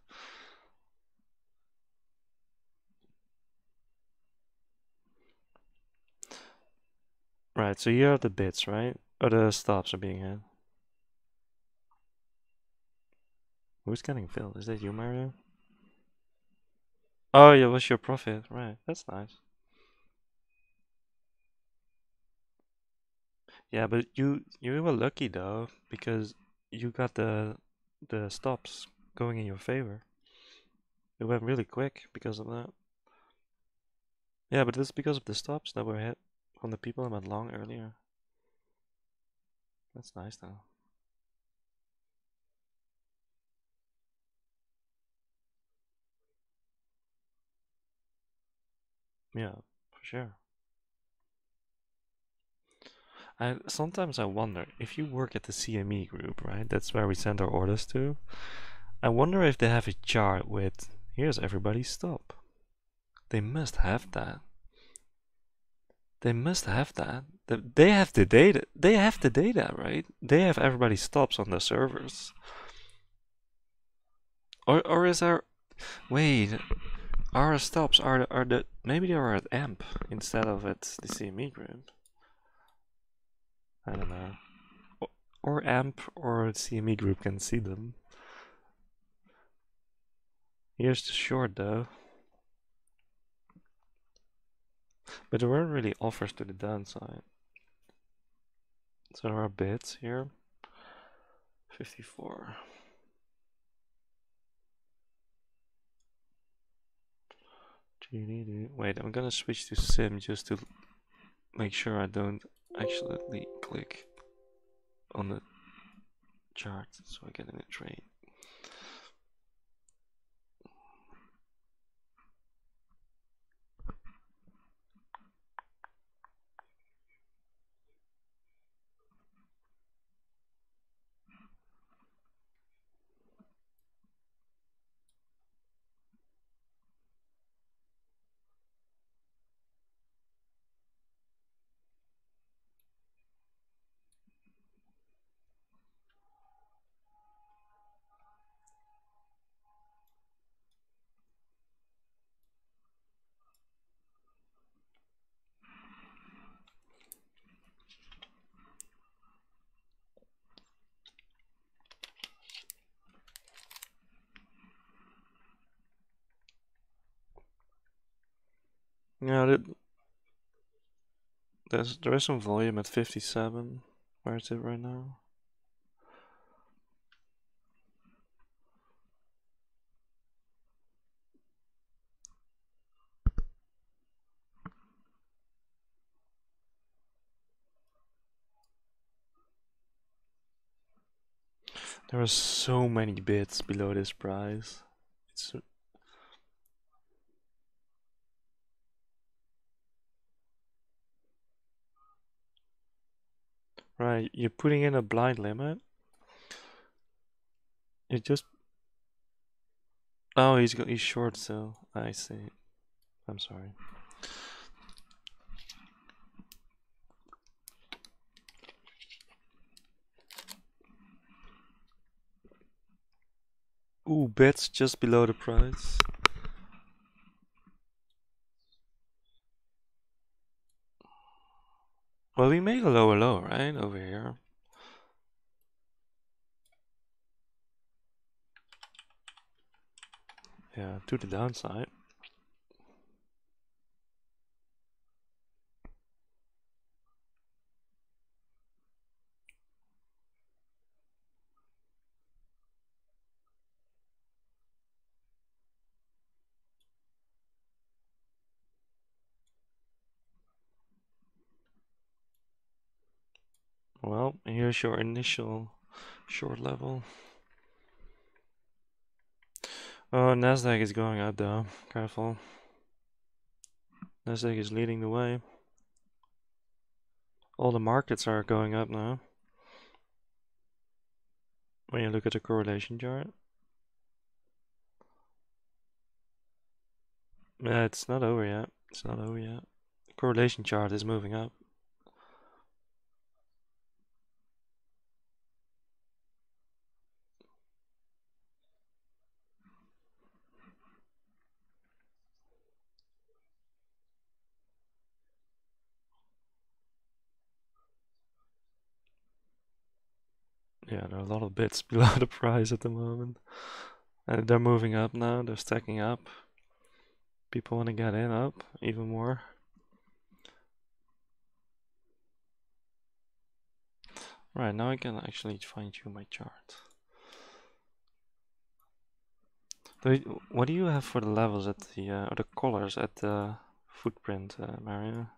Right, so here are the bits, right? Or the stops are being hit. Who's getting filled? Is that you, Mario? Oh, yeah, what's your profit? Right, that's nice. Yeah, but you were lucky though, because you got the stops going in your favor. It went really quick because of that. Yeah, but it's because of the stops that were hit from the people that went long earlier. That's nice though. Yeah, for sure. Sometimes I wonder if you work at the CME group, right? That's where we send our orders to. I wonder if they have a chart with here's everybody's stop. They must have that. They must have that. They have the data. They have the data, right? They have everybody's stops on the servers. Or is our wait? Our stops are the maybe they are at AMP instead of at the CME group. I don't know. Or AMP or CME group can see them. Here's the short though. But there weren't really offers to the downside. So there are bids here. 54. Wait, I'm gonna switch to sim just to make sure I don't accidentally click on the chart so I get in a trade. Yeah, there is some volume at 57. Where is it right now? There are so many bids below this price. It's right. You're putting in a blind limit. You just oh, he's short still. I see. I'm sorry. Ooh, bids just below the price. Well, we made a lower low, right? Over here. Yeah, to the downside. Well, here's your initial short level. Oh, Nasdaq is going up though. Careful. Nasdaq is leading the way. All the markets are going up now. When you look at the correlation chart. Yeah, it's not over yet. It's not over yet. The correlation chart is moving up. Yeah, there are a lot of bits below the price at the moment. And they're moving up now, they're stacking up. People want to get in up even more. Right, now I can actually fine tune my chart. What do you have for the levels at the, or the colors at the footprint, Mario?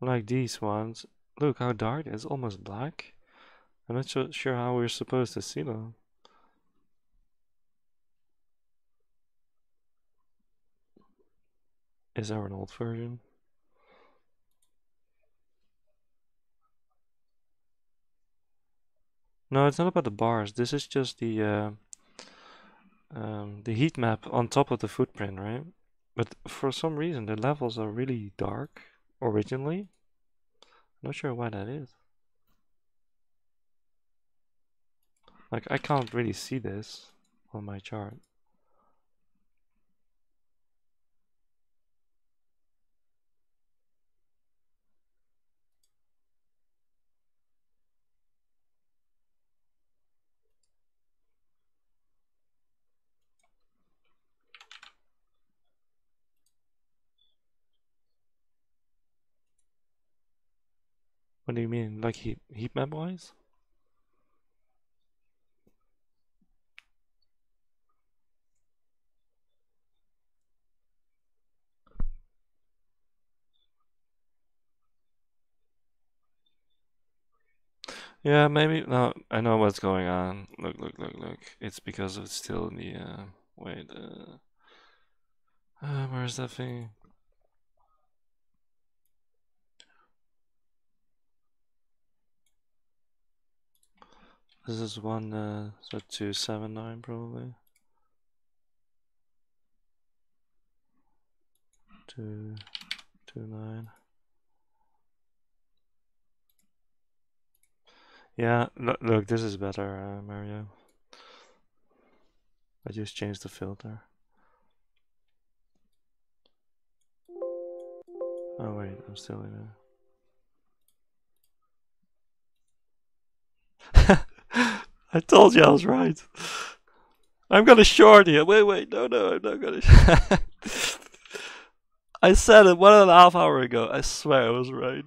Like these ones. Look how dark it is, almost black. I'm not sure how we're supposed to see them. Is there an old version? No, it's not about the bars. This is just the heat map on top of the footprint, right? But for some reason, the levels are really dark originally. Not sure why that is. Like, I can't really see this on my chart. What do you mean? Like heat map wise? Yeah, maybe. No, I know what's going on. Look, look, look, look. It's because it's still in the, wait, where's that thing? This is one, so 279 probably. 229. Yeah, look, this is better, Mario. I just changed the filter. Oh wait, I'm still in it. I told you I was right. I'm gonna short here. Wait, no, I'm not gonna. I said it 1.5 hours ago. I swear I was right.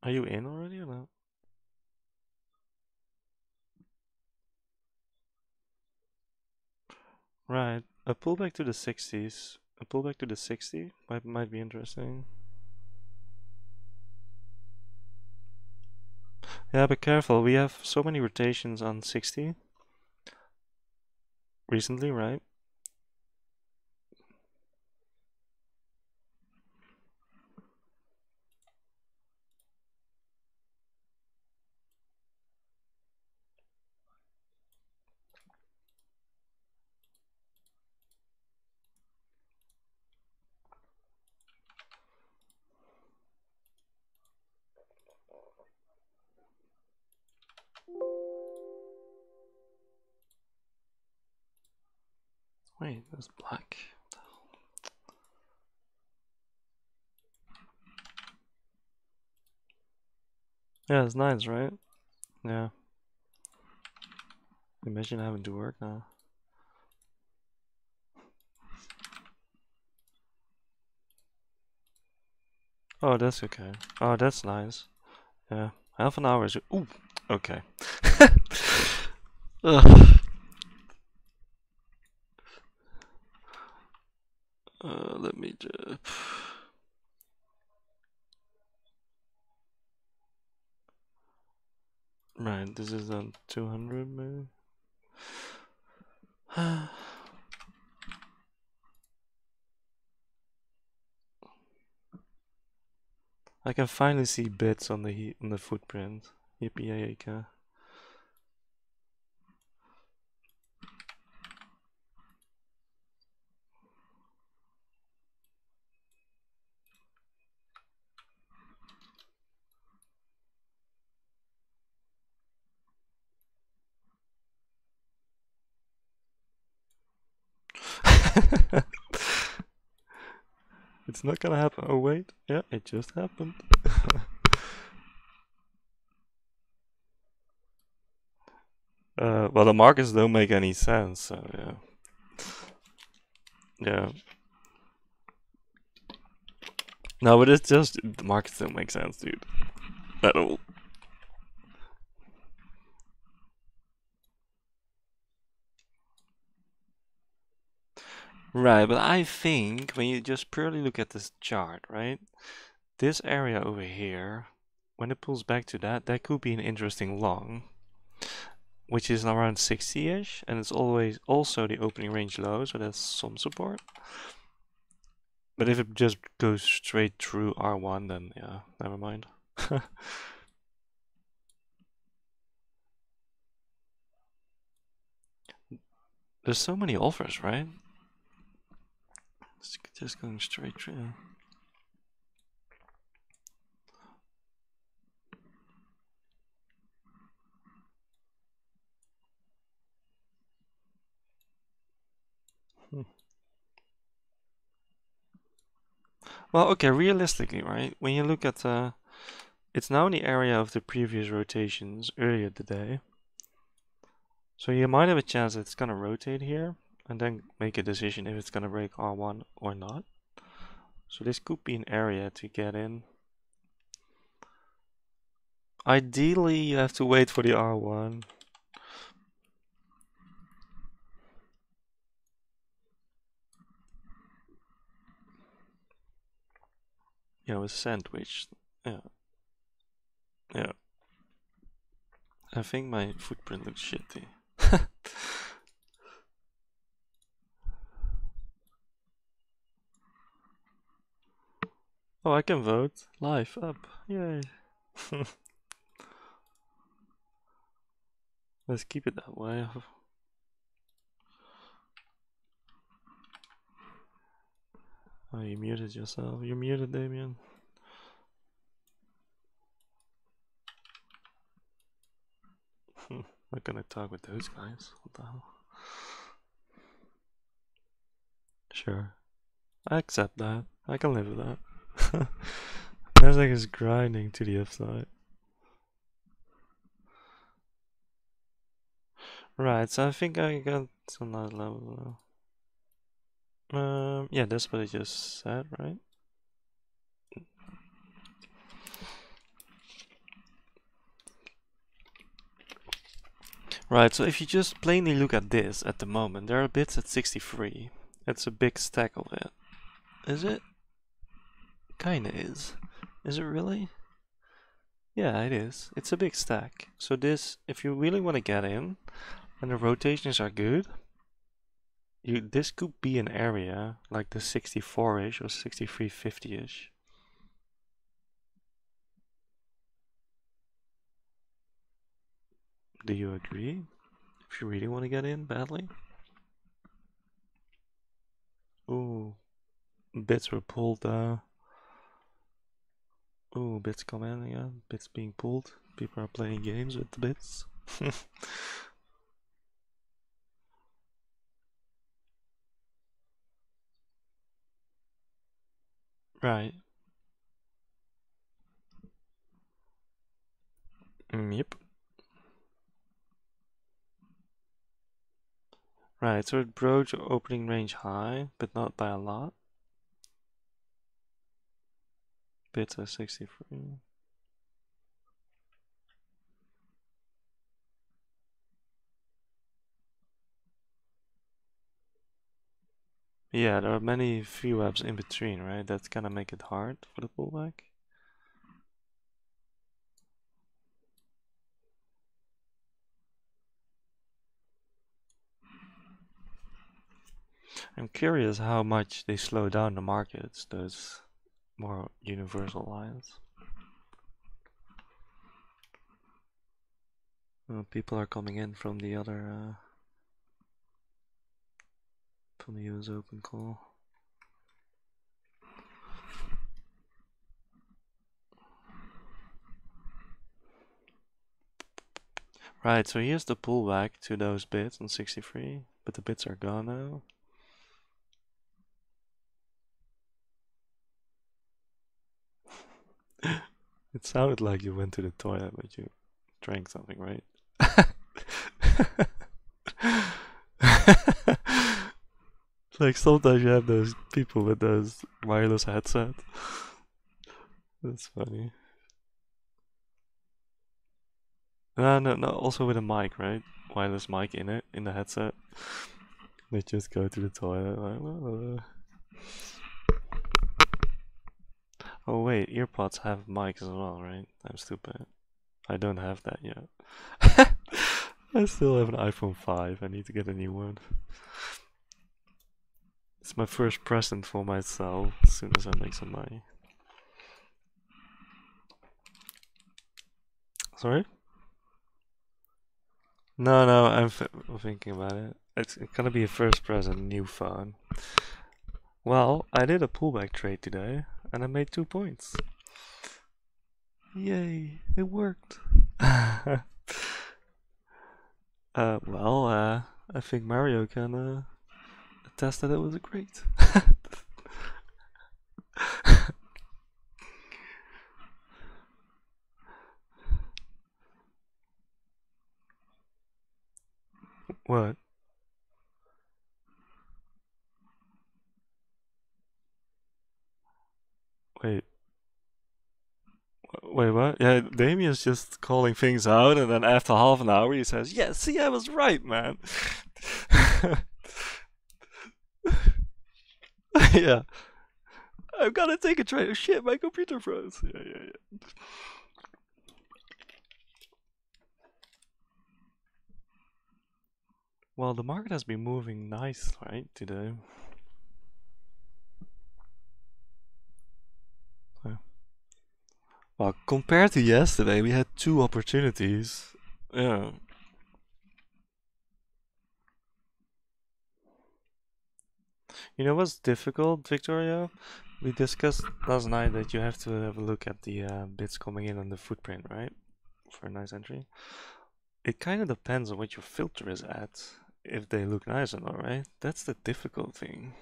Are you in already or not? Right. A pullback to the 60s. A pullback to the 60 might be interesting. Yeah, but careful. We have so many rotations on 60 recently, right? Wait, that's black. Yeah, it's nice, right? Yeah. Imagine having to work now. Oh, that's okay. Oh, that's nice. Yeah. Half an hour is. Ooh, okay. Let me just. Right, this is on 200 maybe. I can finally see bits on the footprint. Yippee-yay-yay. It's not gonna happen. Oh wait, yeah, it just happened. Well, the markets don't make any sense, so yeah. Yeah. No, but it's just, the markets don't make sense, dude. At all. Right, but I think when you just purely look at this chart, right? This area over here, when it pulls back to that, that could be an interesting long, which is around 60-ish, and it's always also the opening range low, so that's some support. But if it just goes straight through R1, then yeah, never mind. There's so many offers, right? It's just going straight through. Well, okay, realistically, right? When you look at it's now in the area of the previous rotations earlier today. So you might have a chance that it's gonna rotate here and then make a decision if it's gonna break R1 or not. So this could be an area to get in. Ideally, you have to wait for the R1. You know, a sandwich. Yeah. Yeah. I think my footprint looks shitty. Oh, I can vote. Live up. Yay. Let's keep it that way. Oh, you muted yourself. You're muted, Damien. I'm not gonna talk with those guys. What the hell? Sure. I accept that. I can live with that. Nasdaq is grinding to the upside. Right, so I think I got some nice level. Yeah, that's what I just said, right? Right, so if you just plainly look at this at the moment, there are bits at 63. It's a big stack of it. Is it? Kinda is. Is it really? Yeah, it is. It's a big stack. So this, if you really want to get in, and the rotations are good, this could be an area like the 64-ish or 63.50-ish. Do you agree? If you really want to get in badly? Ooh, bits were pulled. Ooh, bits come in again. Bits being pulled. People are playing games with the bits. Right. Yep. Right, so it broke your opening range high, but not by a lot. Bits are 63. Yeah, there are many VWAPs in between, right? That's gonna make it hard for the pullback. I'm curious how much they slow down the markets, those more universal lines. People are coming in from the other, from the US Open call. Right, so here's the pullback to those bits on 63, but the bits are gone now. It sounded like you went to the toilet, but you drank something, right? Like sometimes you have those people with those wireless headsets. That's funny. No, also with a mic, right? Wireless mic in it, in the headset. They just go to the toilet like, oh wait, earpods have mics as well, right? I'm stupid. I don't have that yet. I still have an iPhone 5. I need to get a new one. It's my first present for myself as soon as I make some money. Sorry? No, I'm thinking about it. It's gonna be a first present, new phone. Well, I did a pullback trade today, and I made 2 points. Yay, it worked. I think Mario can attest that it was great. What? Wait. Wait, what? Yeah, Damien's just calling things out, and then after half an hour he says, "Yeah, see, I was right, man." Yeah. I've gotta take a try. Oh, shit, my computer froze. Yeah. Well, the market has been moving nice, right, today. Well, compared to yesterday, we had 2 opportunities. Yeah. You know what's difficult, Victoria? We discussed last night that you have to have a look at the bits coming in on the footprint, right? For a nice entry. It kind of depends on what your filter is at, if they look nice or not, right? That's the difficult thing.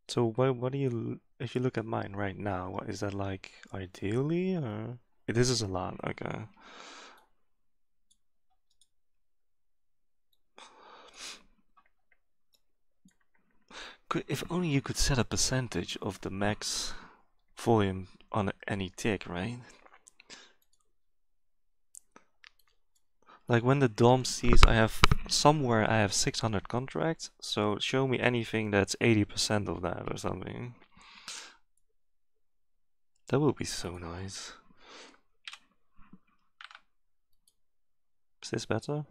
So what do you, if you look at mine right now, what is that like ideally, or this is a lot, okay. If only you could set a percentage of the max volume on any tick, right? Like when the DOM sees I have 600 contracts, so show me anything that's 80% of that or something. That would be so nice. Is this better?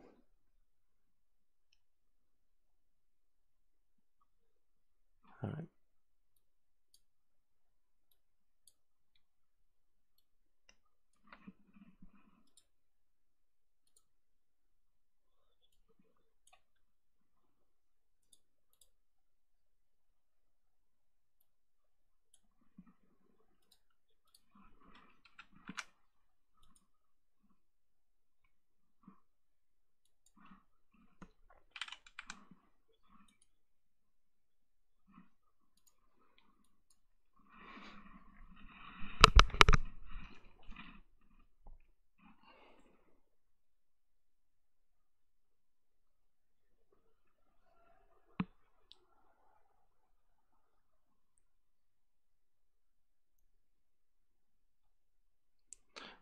Alright.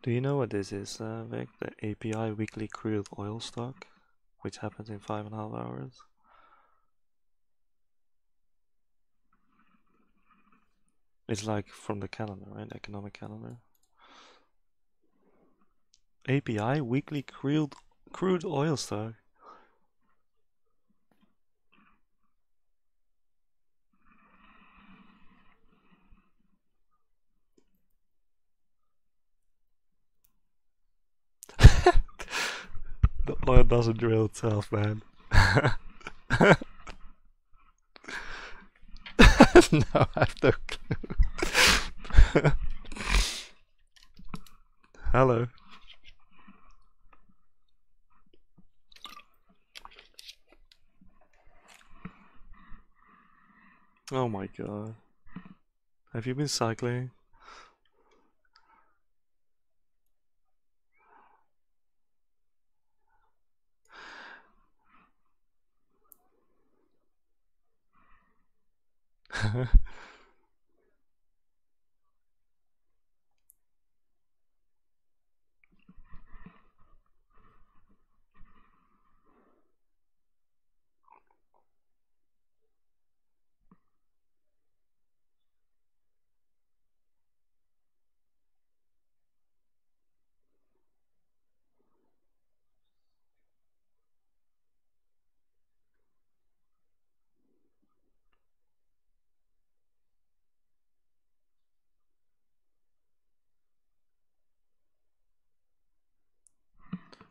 Do you know what this is, Vic? The API weekly crude oil stock, which happens in 5.5 hours. It's like from the calendar, right? Economic calendar. API weekly crude oil stock. The oil doesn't drill itself, man. No, I have no clue. Hello. Oh my god. Have you been cycling?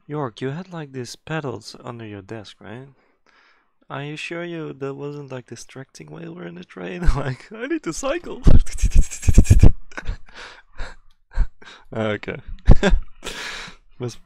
York, you had like these pedals under your desk, right? Are you sure that wasn't like distracting while we're in the train? Like, I need to cycle. Okay. Was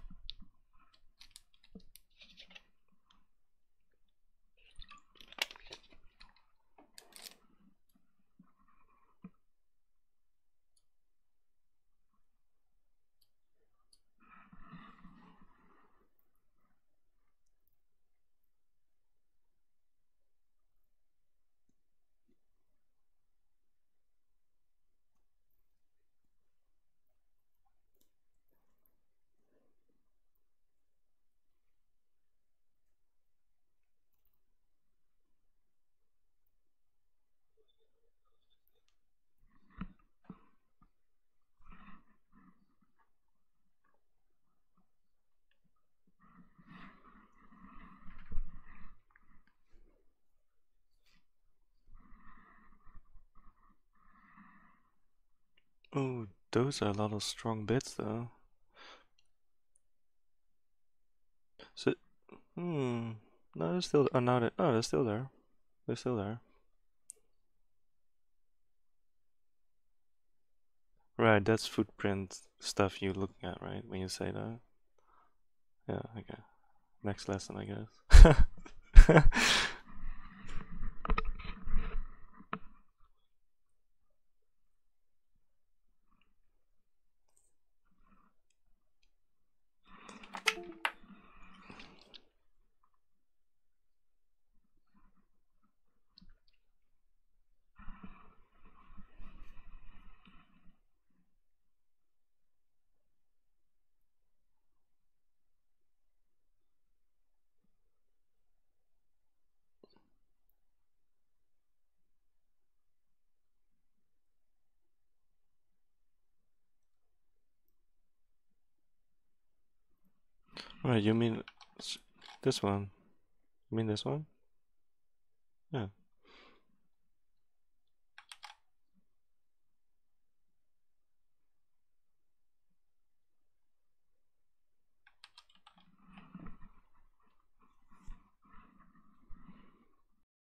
Oh, those are a lot of strong bits though. So, no, they're still. Oh, no, they're still there. They're still there. Right, that's footprint stuff you're looking at, right? When you say that. Yeah. Okay. Next lesson, I guess. Right, you mean this one? You mean this one? Yeah.